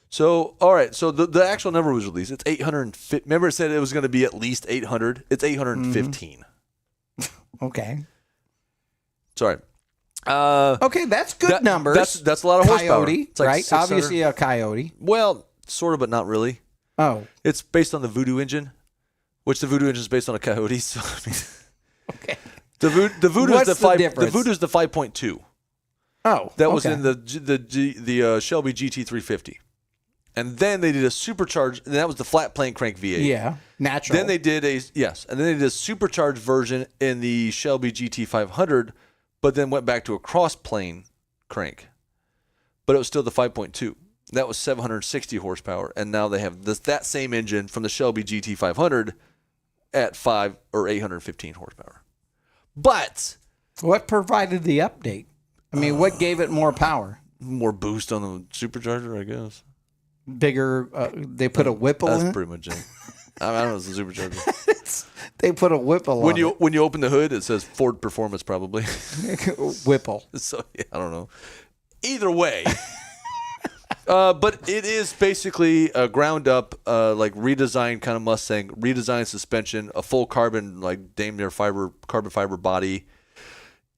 So, all right. So the actual number was released. It's 850. Remember, it said it was going to be at least 800. It's 815. Okay. Sorry. Okay, that's good numbers. That's a lot of horsepower. Coyote, It's like right? 600. Obviously a Coyote. Well, sort of, but not really. Oh, It's based on the Voodoo engine, which the Voodoo engine is based on a Coyote. So I mean, okay. the Voodoo What's is the the difference? Voodoo is the 5.2. Oh, That was okay. in the Shelby GT350, and then they did a supercharged. And that was the flat plane crank V8. Yeah, natural. Then they did and then they did a supercharged version in the Shelby GT500, but then went back to a cross plane crank, but it was still the 5.2. That was 760 horsepower, and now they have that same engine from the Shelby GT500 at 815 horsepower. But What provided the update? I mean, what gave it more power? more boost on the supercharger, I guess. Bigger, they put a Whipple That's in it? pretty much it. I don't know. It's a supercharger. They put a Whipple When on you open the hood, it says Ford Performance probably. it. Whipple. So yeah, I don't know. Either way, but it is basically a ground up, like redesigned kind of Mustang, redesigned suspension, a full carbon, like damn near carbon fiber body.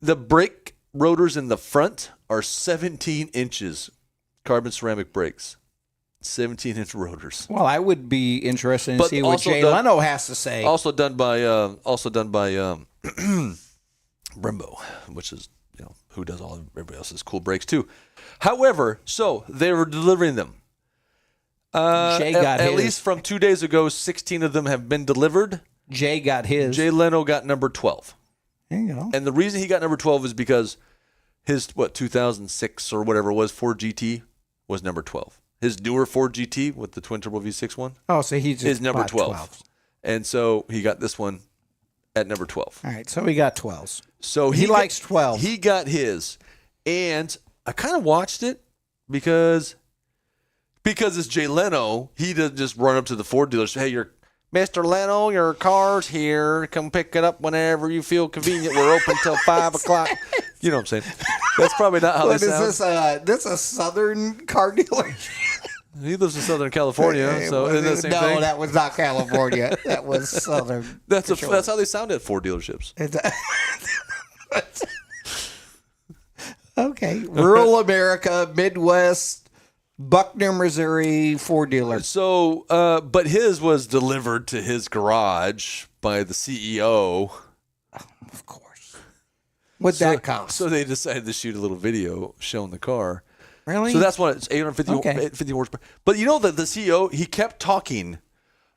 The brake rotors in the front are 17 inches, carbon ceramic brakes, 17-inch rotors. Well, I would be interested in But see what also Jay done- Leno has to say. Also done by Brembo, which is who does all everybody else's cool brakes too. However, so they were delivering them. Jay got at his. least from 2 days ago, 16 of them have been delivered. Jay got his. Jay Leno got number 12. There you go. And the reason he got number 12 is because his 2006 or whatever it was Ford GT was number 12. His newer Ford GT with the twin turbo V6 one Oh, so he just is number bought 12. And so he got this one at number 12. All right, so he got 12s. So He likes 12. He got his. And I kind of watched it because it's Jay Leno. He doesn't just run up to the Ford dealer and say, hey, Mr. Leno, your car's here. Come pick it up whenever you feel convenient. We're open till 5 o'clock. You know what I'm saying? That's probably not how What they is sound. this a Southern car dealer? He lives in Southern California, so isn't that the same no, thing? that was not California. That was Southern. That's how they sound at Ford dealerships. Okay. Rural America, Midwest, Buckner, Missouri, Ford dealer. So, but his was delivered to his garage by the CEO. Of course. What'd that cost? So they decided to shoot a little video showing the car. Really? So that's what it's 850 horsepower. But you know that the CEO, he kept talking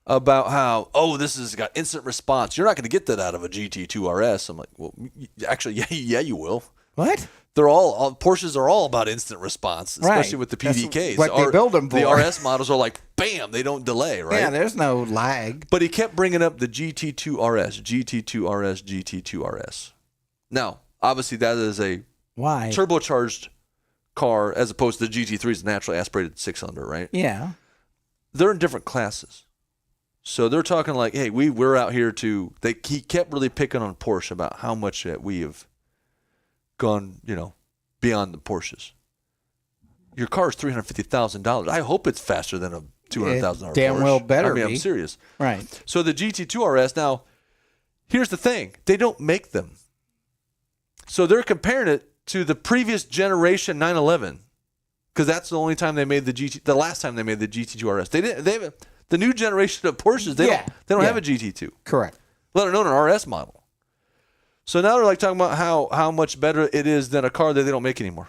about how, this has got instant response. You're not going to get that out of a GT2 RS. I'm like, well, actually, yeah, you will. What? Porsches are all about instant response, especially Right. with the That's PDKs. what they build them The for. RS models are like, bam, they don't delay, right? Yeah, there's no lag. But he kept bringing up the GT2 RS, GT2 RS, GT2 RS. Now, obviously, that is a Why? turbocharged car as opposed to the GT3's naturally aspirated six-cylinder, right? Yeah. They're in different classes. So they're talking like, hey, we're out here to – he kept really picking on Porsche about how much we have gone, beyond the Porsches. Your car is $350,000. I hope it's faster than a $200,000 Porsche. Damn well better I'm be. serious. Right. So the GT2 RS, now, here's the thing. They don't make them. So they're comparing it to the previous generation 911 because that's the only time they made the last time they made the GT2 RS. They have the new generation of Porsches, they don't have a GT2. Correct. Let alone an RS model. So now they're like talking about how much better it is than a car that they don't make anymore.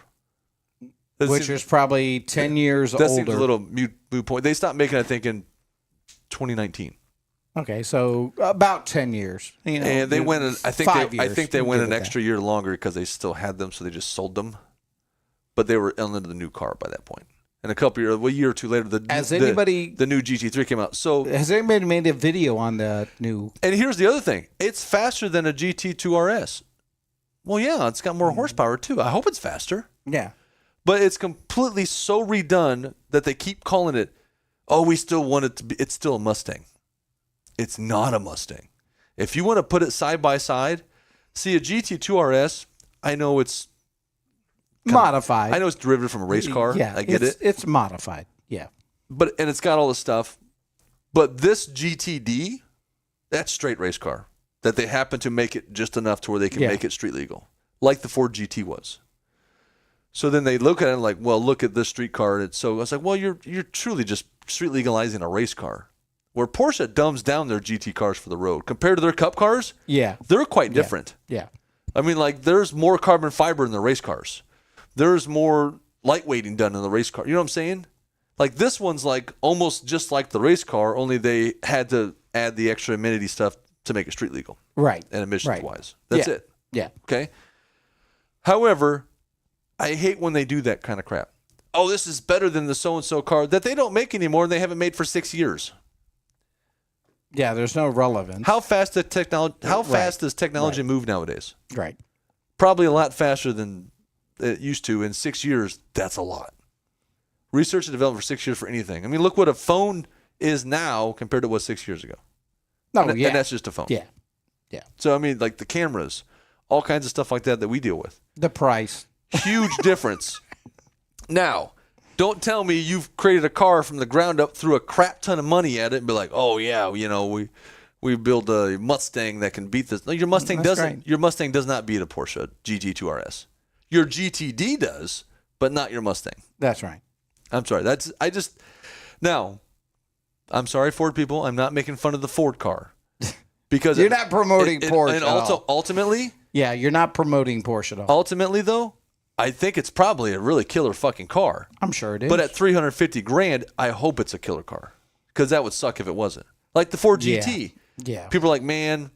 Which is probably 10 years that older. seems a little moot point. They stopped making it, I think, in 2019. Okay, so about 10 years. And they went, I think they went an that. extra year longer because they still had them, so they just sold them. But they were into the new car by that point. And a year or two later, the new GT3 came out. So has anybody made a video on the new? And here's the other thing: it's faster than a GT2 RS. Well, yeah, it's got more horsepower too. I hope it's faster. Yeah, but it's completely so redone that they keep calling it. Oh, we still want it to be. It's still a Mustang. It's not a Mustang. If you want to put it side by side, see a GT2 RS. I know it's modified. I know it's derivative from a race car. Yeah, I get it. It's modified. Yeah. And it's got all the stuff. But this GTD, that's straight race car. That they happen to make it just enough to where they can make it street legal. Like the Ford GT was. So then they look at it and like, well, look at this street car. And so I was like, well, you're truly just street legalizing a race car. Where Porsche dumbs down their GT cars for the road. Compared to their Cup cars, they're quite different. Yeah. I mean, like, there's more carbon fiber in the race cars. There's more lightweighting done in the race car. You know what I'm saying? Like, this one's like almost just like the race car, only they had to add the extra amenity stuff to make it street legal. Right. And emissions-wise. That's it. Yeah. Okay? However, I hate when they do that kind of crap. Oh, this is better than the so-and-so car that they don't make anymore and they haven't made for 6 years. Yeah, there's no relevance. How fast does technology move nowadays? Right. Probably a lot faster than it used to. In 6 years, that's a lot. Research and development for 6 years for anything. I mean, look what a phone is now compared to what 6 years ago. And that's just a phone. Yeah. Yeah. So, I mean, like the cameras, all kinds of stuff like that we deal with. The price. Huge difference. Now, don't tell me you've created a car from the ground up, threw a crap ton of money at it, and be like, "Oh yeah, we build a Mustang that can beat this." No, your Mustang doesn't. Great. Your Mustang does not beat a Porsche GT2 RS. Your GTD does, but not your Mustang. That's right. I'm sorry. Now. I'm sorry, Ford people. I'm not making fun of the Ford car because you're not promoting Porsche. And also, ultimately, you're not promoting Porsche at all. Ultimately, though. I think it's probably a really killer fucking car. I'm sure it is. But at $350,000, I hope it's a killer car because that would suck if it wasn't. Like the Ford GT. Yeah. People are like, man,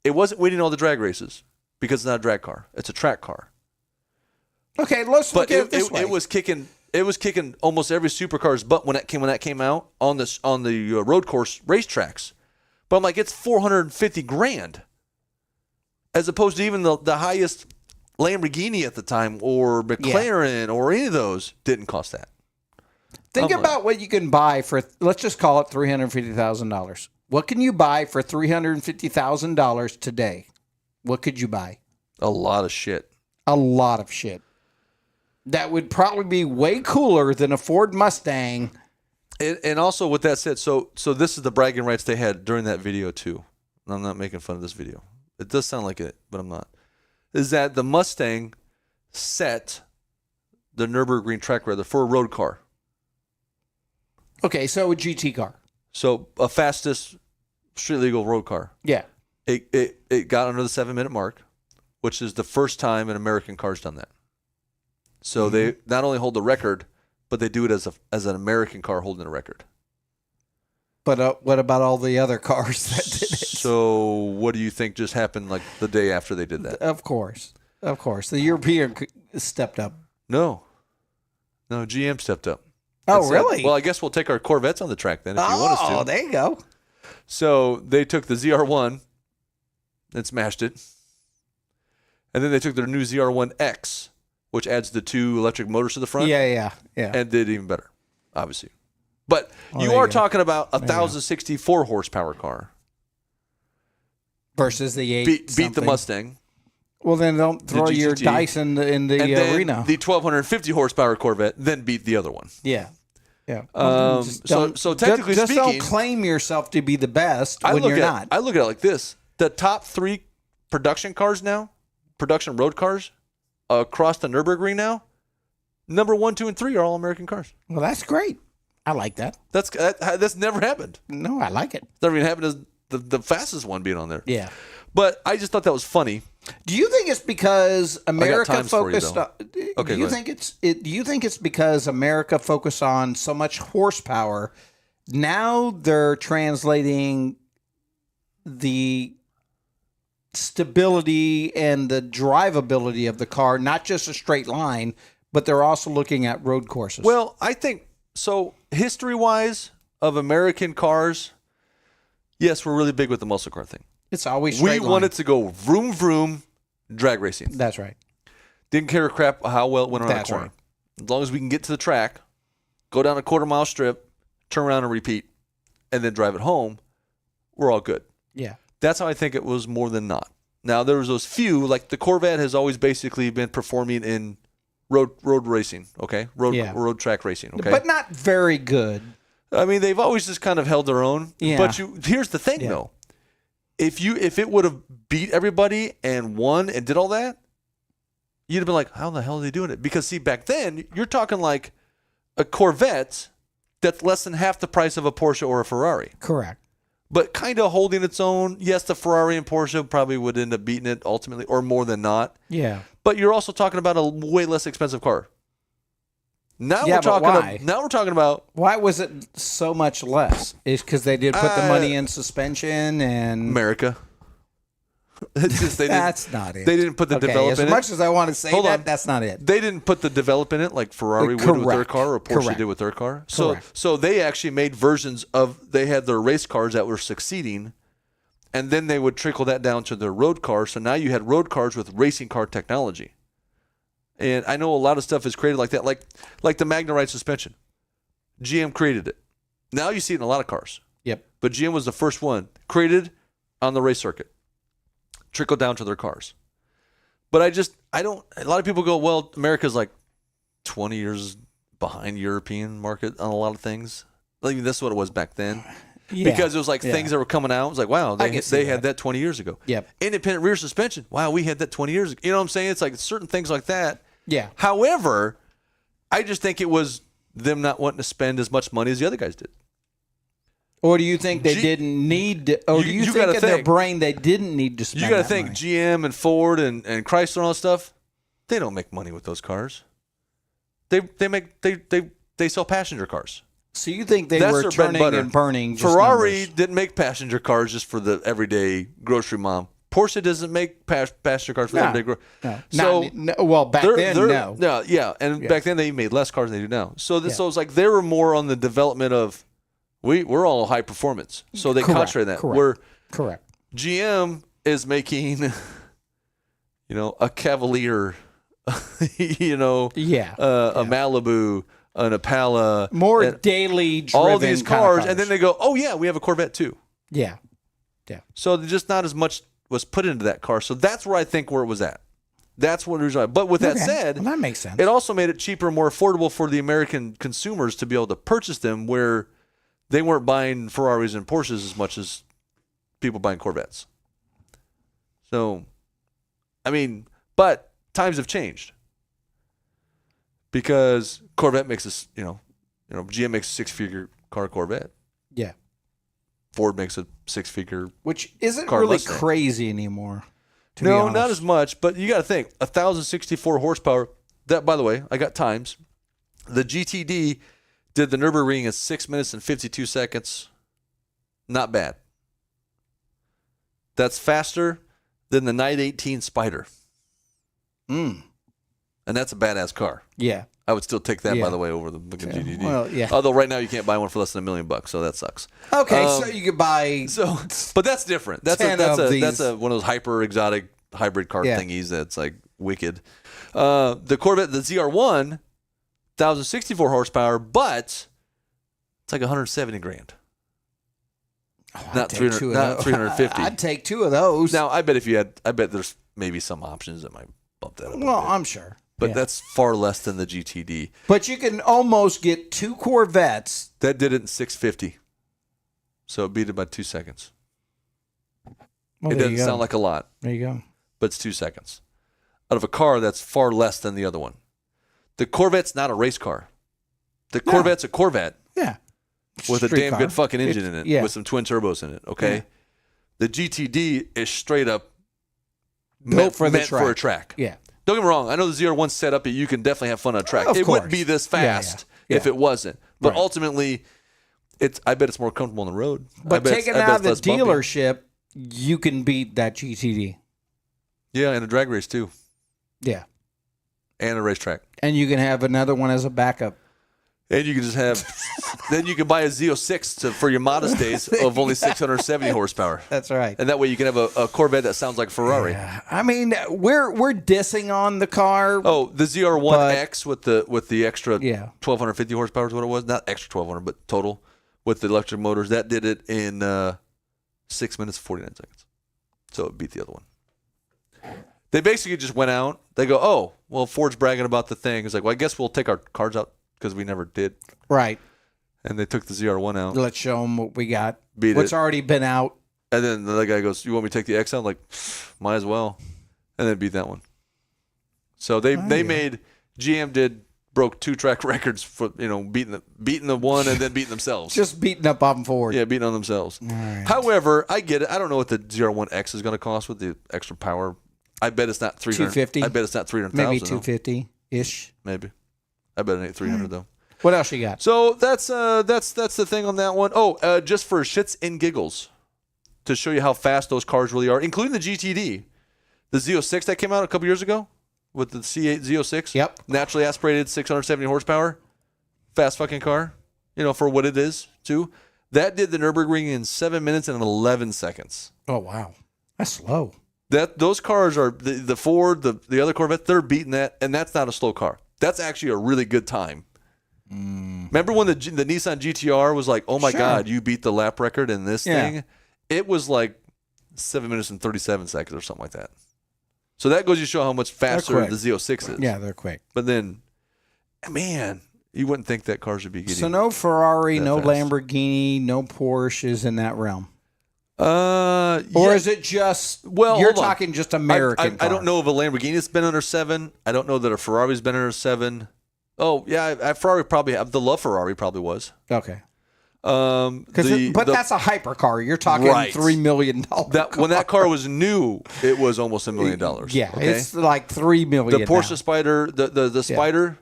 it wasn't winning all the drag races because it's not a drag car. It's a track car. Okay, let's look at it this way. It was kicking almost every supercar's butt when that came out on the road course racetracks. But I'm like, it's $450,000 as opposed to even the highest Lamborghini at the time or McLaren or any of those didn't cost that. Think about what you can buy for, let's just call it $350,000. What can you buy for $350,000 today? What could you buy? A lot of shit. A lot of shit. That would probably be way cooler than a Ford Mustang. And also with that said, so this is the bragging rights they had during that video too. And I'm not making fun of this video. It does sound like it, but I'm not. Is that the Mustang set the Nürburgring track record for a road car. Okay, so a GT car. So a fastest street legal road car. Yeah. It got under the 7-minute mark, which is the first time an American car's done that. So they not only hold the record, but they do it as an American car holding a record. But what about all the other cars that did it? So what do you think just happened like the day after they did that? Of course. Of course. The European stepped up. No, GM stepped up. Oh, And said, really? well, I guess we'll take our Corvettes on the track then if you want us to. Oh, there you go. So they took the ZR1 and smashed it. And then they took their new ZR1X, which adds the 2 electric motors to the front. Yeah. And did even better, obviously. But you there are you go. talking about a 1,064 horsepower car. Versus the 8 Beat the something. Mustang. Well, then don't throw your GTT. dice in the And then arena. the 1,250 horsepower Corvette then beat the other one. Yeah. So technically just speaking, don't claim yourself to be the best I when look you're at not. I look at it like this: the top 3 production cars now, production road cars across the Nürburgring now, number 1, 2, and 3 are all American cars. Well, that's great. I like that. That's never happened. No, I like it. It's never even happened as the fastest one being on there. Yeah. But I just thought that was funny. Do you think it's because America times for you, focused though. on? Okay, do you go think do you think it's because America focused on so much horsepower? Now they're translating the stability and the drivability of the car, not just a straight line, but they're also looking at road courses. Well, I think so. History-wise, of American cars, yes, we're really big with the muscle car thing. it's always We straight line. wanted to go vroom vroom, drag racing. That's right. Didn't care a crap how well it went around That's the corner. right. As long as we can get to the track, go down a quarter-mile strip, turn around and repeat, and then drive it home, we're all good. Yeah. That's how I think it was more than not. Now, there was those few, like the Corvette has always basically been performing in road racing, okay? Road track racing, okay? But not very good. I mean, they've always just kind of held their own. Yeah. But here's the thing, though. If it would have beat everybody and won and did all that, you'd have been like, how the hell are they doing it? Because, see, back then, you're talking like a Corvette that's less than half the price of a Porsche or a Ferrari. Correct. But kind of holding its own. Yes, the Ferrari and Porsche probably would end up beating it ultimately, or more than not. Yeah. But you're also talking about a way less expensive car. Now Yeah, we're but talking. why? Now we're talking about Why was it so much less? Is because they did put the money in suspension and America. It's just they didn't. that's not it. They didn't put the Okay, develop as in much it. as I want to say Hold that, on. that's not it. They didn't put the develop in it like Ferrari would with their Correct. car or Porsche Correct. did with their car. Correct. So they actually made versions of. They had their race cars that were succeeding, and then they would trickle that down to their road cars. So now you had road cars with racing car technology. And I know a lot of stuff is created like that, like the Magna-Ride suspension. GM created it. Now you see it in a lot of cars. Yep. But GM was the first one created on the race circuit. Trickled down to their cars. But a lot of people go, well, America's like 20 years behind European market on a lot of things. Like that's what it was back then. Yeah. Because it was like things that were coming out. It was like, wow, I can see they had that 20 years ago. Yep. Independent rear suspension. Wow, we had that 20 years ago. You know what I'm saying? It's like certain things like that. Yeah. However, I just think it was them not wanting to spend as much money as the other guys did. Or do you think they didn't need to, or do you think gotta in their think. brain they didn't need to spend You got to that think money? GM and Ford and Chrysler and all that stuff. They don't make money with those cars. They sell passenger cars. So you think they That's were their bread and turning butter. and burning just Ferrari numbers. didn't make passenger cars just for the everyday grocery mom. Porsche doesn't make passenger cars for the No. everyday No. So Well, back then, no. No, yeah, and back then they made less cars than they do now. So so it's like they were more on the development of we're all high performance. So they Correct, concentrate that. correct. Where Correct. GM is making, a Cavalier, Yeah. a Malibu, an Impala, More and daily driven all these kind of cars, and then they go, oh yeah, we have a Corvette too. Yeah. So just not as much was put into that car. So that's where I think where it was at. That's what it was. But with that Okay. said, Well, that makes sense. it also made it cheaper and more affordable for the American consumers to be able to purchase them, where they weren't buying Ferraris and Porsches as much as people buying Corvettes. So, I mean, but times have changed because Corvette makes us, GM makes a 6-figure car Corvette. Yeah. Ford makes a 6-figure. Which isn't car really Mustang. crazy anymore. To be No, honest. not as much, but you got to think 1,064 horsepower. That, by the way, I got times. The GTD did the Nürburgring in 6 minutes and 52 seconds. Not bad. That's faster than the Night 18 Spider. And that's a badass car. Yeah. I would still take that, by the way, over the fucking GTD. Well, yeah. Although right now you can't buy one for less than $1 million, so that sucks. Okay, so you could buy. But that's different. That's 10 that's of one of these. those hyper exotic hybrid car thingies that's like wicked. The Corvette, the ZR1, 1,064 horsepower, but it's like 170 grand. Not 350. I'd take 2 of those. Now I bet there's maybe some options that might bump that up. Well, I'm sure. But that's far less than the GTD. But you can almost get 2 Corvettes. That did it in 650. So it beat it by 2 seconds. Well, it doesn't sound like a lot. There you go. But it's 2 seconds. Out of a car that's far less than the other one. The Corvette's not a race car. The Corvette's a Corvette. Yeah. With a damn good fucking engine in it. Yeah. With some twin turbos in it. Okay. Yeah. The GTD is straight up built for a track. Yeah. Don't get me wrong. I know the ZR1 set up, you can definitely have fun on a track. It wouldn't be this fast if it wasn't. But ultimately, I bet it's more comfortable on the road. But taking out of the dealership, you can beat that GTD. Yeah, and a drag race too. Yeah. And a racetrack. And you can have another one as a backup. And you can just have, then you can buy a Z06 for your modest days of only 670 horsepower. That's right. And that way you can have a Corvette that sounds like Ferrari. Yeah. I mean, we're dissing on the car. Oh, the ZR1X with the extra 1,250 horsepower is what it was. Not extra 1,200, but total with the electric motors. That did it in 6 minutes, 49 seconds. So it beat the other one. They basically just went out. They go, oh, well, Ford's bragging about the thing. It's like, well, I guess we'll take our cars out. Because we never did. Right. And they took the ZR1 out. Let's show them what we got. Beat What's it. already been out. And then the other guy goes, you want me to take the X out? I'm like, might as well. And then beat that one. So they made, GM broke 2 track records for, beating the one and then beating themselves. Just beating up on Ford. Yeah, beating on themselves. Right. However, I get it. I don't know what the ZR1X is going to cost with the extra power. I bet it's not 300. 250. I bet it's not 300,000. Maybe 250-ish. Maybe. I bet it ain't 300 though. What else you got? So that's the thing on that one. Oh, just for shits and giggles, to show you how fast those cars really are, including the GTD, the Z06 that came out a couple years ago with the C8 Z06. Yep. Naturally aspirated, 670 horsepower, fast fucking car. For what it is too. That did the Nürburgring in 7 minutes and 11 seconds. Oh wow, that's slow. Those cars are the Ford, the other Corvette. They're beating that, and that's not a slow car. That's actually a really good time. Remember when the Nissan GTR was like, oh my God, you beat the lap record in this thing? It was like 7 minutes and 37 seconds or something like that. So that goes to show how much faster the Z06 is. Yeah, they're quick. But then, man, you wouldn't think that car should be getting. So no Ferrari, no fast. Lamborghini, no Porsches in that realm. Or is it just? Well, you're talking just American. I don't know if a Lamborghini's been under 7. I don't know that a Ferrari's been under 7. Oh yeah, Ferrari probably. The LaFerrari probably was. Okay. But that's a hypercar. You're talking $3 million. When that car was new, it was almost $1 million. Yeah, it's like $3 million. The Porsche Spider, the Spider,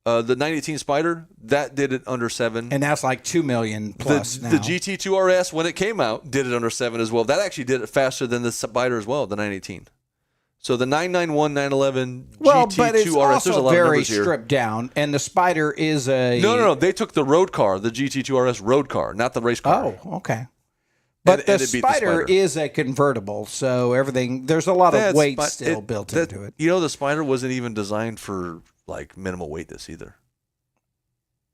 the 918 Spider, that did it under 7. And that's like $2 million plus now. The GT2 RS, when it came out, did it under 7 as well. That actually did it faster than the Spider as well, the 918. So the 991, 911, GT2 but it's RS, also there's a lot very of numbers here. stripped down, and the Spider is a... No. They took the road car, the GT2 RS road car, not the race car. Oh, okay. But the Spider is a convertible, so there's a lot of weight still built into it. The Spider wasn't even designed for like minimal weightness either.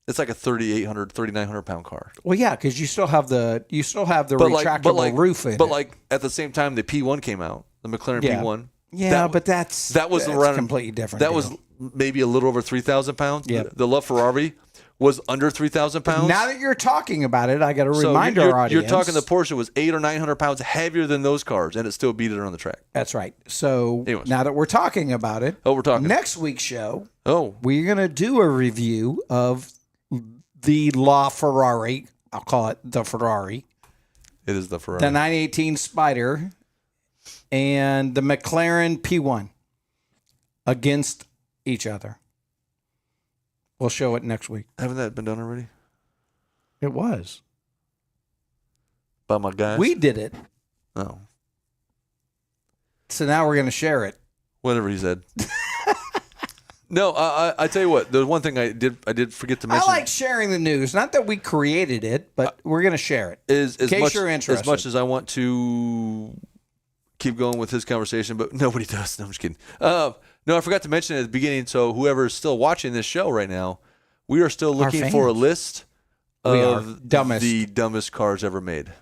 It's like a 3,800, 3,900 pound car. Well, yeah, because you still have the retractable roof in it. But like at the same time, the P1 came out, the McLaren P1. Yeah, but that's completely different. That was maybe a little over 3,000 pounds. Yeah. The LaFerrari was under 3,000 pounds. Now that you're talking about it, I got to remind our audience. You're talking the Porsche was 800 or 900 pounds heavier than those cars, and it still beat it on the track. That's right. So now that we're talking about it, we're talking next week's show. Oh, we're going to do a review of the LaFerrari. I'll call it the Ferrari. It is the Ferrari. The 918 Spider and the McLaren P1 against each other. We'll show it next week. Haven't that been done already? It was. By my guys? We did it. Oh. So now we're going to share it. Whatever he said. No, I tell you what. There's one thing I did forget to I mention. like sharing the news. Not that we created it, but we're going to share it. In case you're interested. As much as I want to keep going with this conversation, but nobody does. No, I'm just kidding. No, I forgot to mention at the beginning. So whoever's still watching this show right now, we are still looking for a list of the dumbest cars ever made.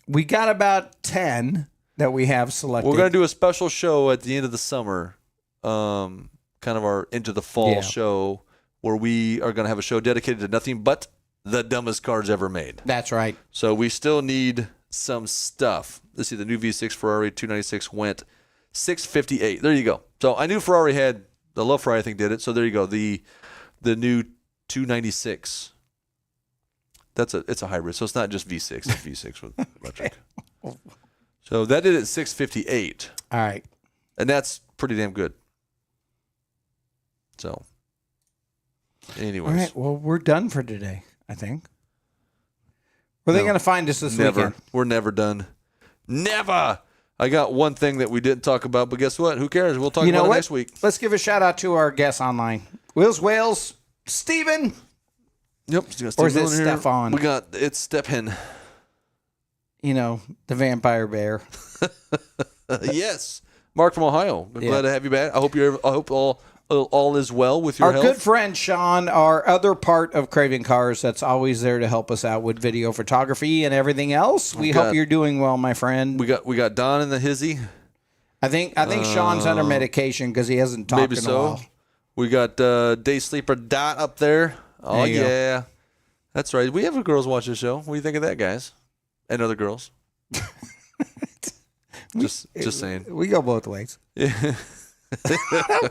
We got about 10 that we have selected. We're going to do a special show at the end of the summer, kind of our into the fall show, where we are going to have a show dedicated to nothing but the dumbest cars ever made. That's right. So we still need some stuff. Let's see, the new V6 Ferrari 296 went $658. There you go. So I knew Ferrari had, the Love Ferrari I think did it. So there you go. The new 296. It's a hybrid. So it's not just V6. It's V6 with electric. So that did it 658. All right. And that's pretty damn good. So, anyways. All right. Well, we're done for today, I think. Where are they going to find us this weekend? We're never done. Never. I got one thing that we didn't talk about, but guess what? Who cares? We'll talk about it next week. Let's give a shout out to our guests online. Wheels Wales, Steven. Yep. Or is it Stefan? It's Stephen. You know, the vampire bear. Yes. Mark from Ohio. Glad to have you back. I hope all is well with your health. Our good friend Sean, our other part of Craving Cars, that's always there to help us out with video photography and everything else. We hope you're doing well, my friend. We got Don in the hizzy. I think Sean's under medication because he hasn't talked in a while. We got Day Sleeper Dot up there. Oh yeah, that's right. We have a girls watch the show. What do you think of that, guys? And other girls. Just saying. We go both ways. Yeah.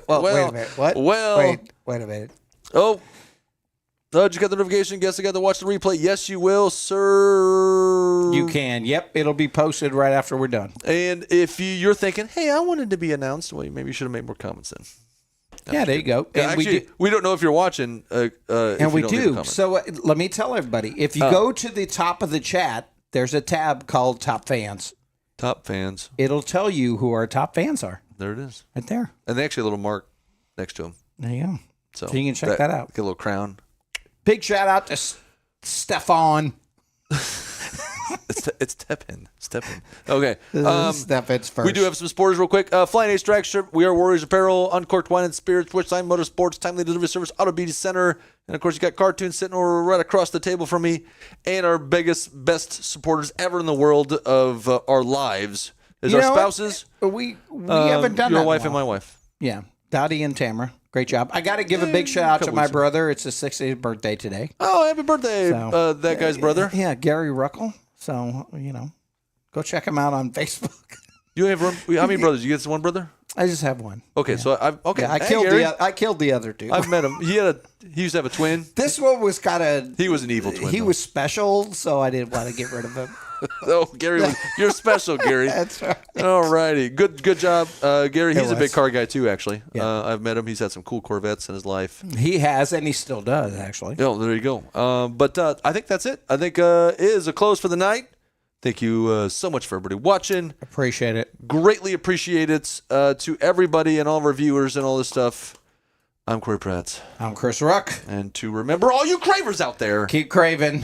Well, wait a minute. What? Well, wait a minute. Oh, did you get the notification? Guess I got to watch the replay. Yes, you will, sir. You can. Yep, it'll be posted right after we're done. And if you're thinking, hey, I wanted to be announced, well, maybe you should have made more comments then. Yeah, there you go. And actually, we don't know if you're watching. And we do. So let me tell everybody, if you go to the top of the chat, there's a tab called Top Fans. Top Fans. It'll tell you who our top fans are. There it is. Right there. And they actually a little mark next to them. There you go. So you can check that out. Get a little crown. Big shout out to Stefan. It's Stepin. Okay. Stepin's first. We do have some sports real quick. Flying Ace Drag Strip. We are Warriors Apparel. Uncorked Wine and Spirits. Switchline Motorsports. Timely Delivery Service. Auto Beauty Center. And, of course, you got cartoons sitting right across the table from me. And our best supporters ever in the world of our lives is our spouses. We haven't done your that wife and my wife. Yeah. Dottie and Tamara. Great job. I got to give a big shout out to my brother. It's his 60th birthday today. Oh, happy birthday, that guy's brother. Yeah, Gary Ruckle. So, go check him out on Facebook. You have how many brothers? You get one brother? I just have one. Okay, so I killed the other two. I've met him. He used to have a twin. This one was kind of. He was an evil twin. He was special, so I didn't want to get rid of him. Oh, Gary, you're special, Gary. That's right. All righty, good job, Gary. He's a big car guy too, actually. Yeah. I've met him. He's had some cool Corvettes in his life. He has, and he still does, actually. Oh, there you go. But I think that's it. I think it is a close for the night. Thank you so much for everybody watching. Appreciate it. Greatly appreciate it to everybody and all of our viewers and all this stuff. I'm Corey Pratt. I'm Chris Ruck. And to remember all you cravers out there. Keep craving.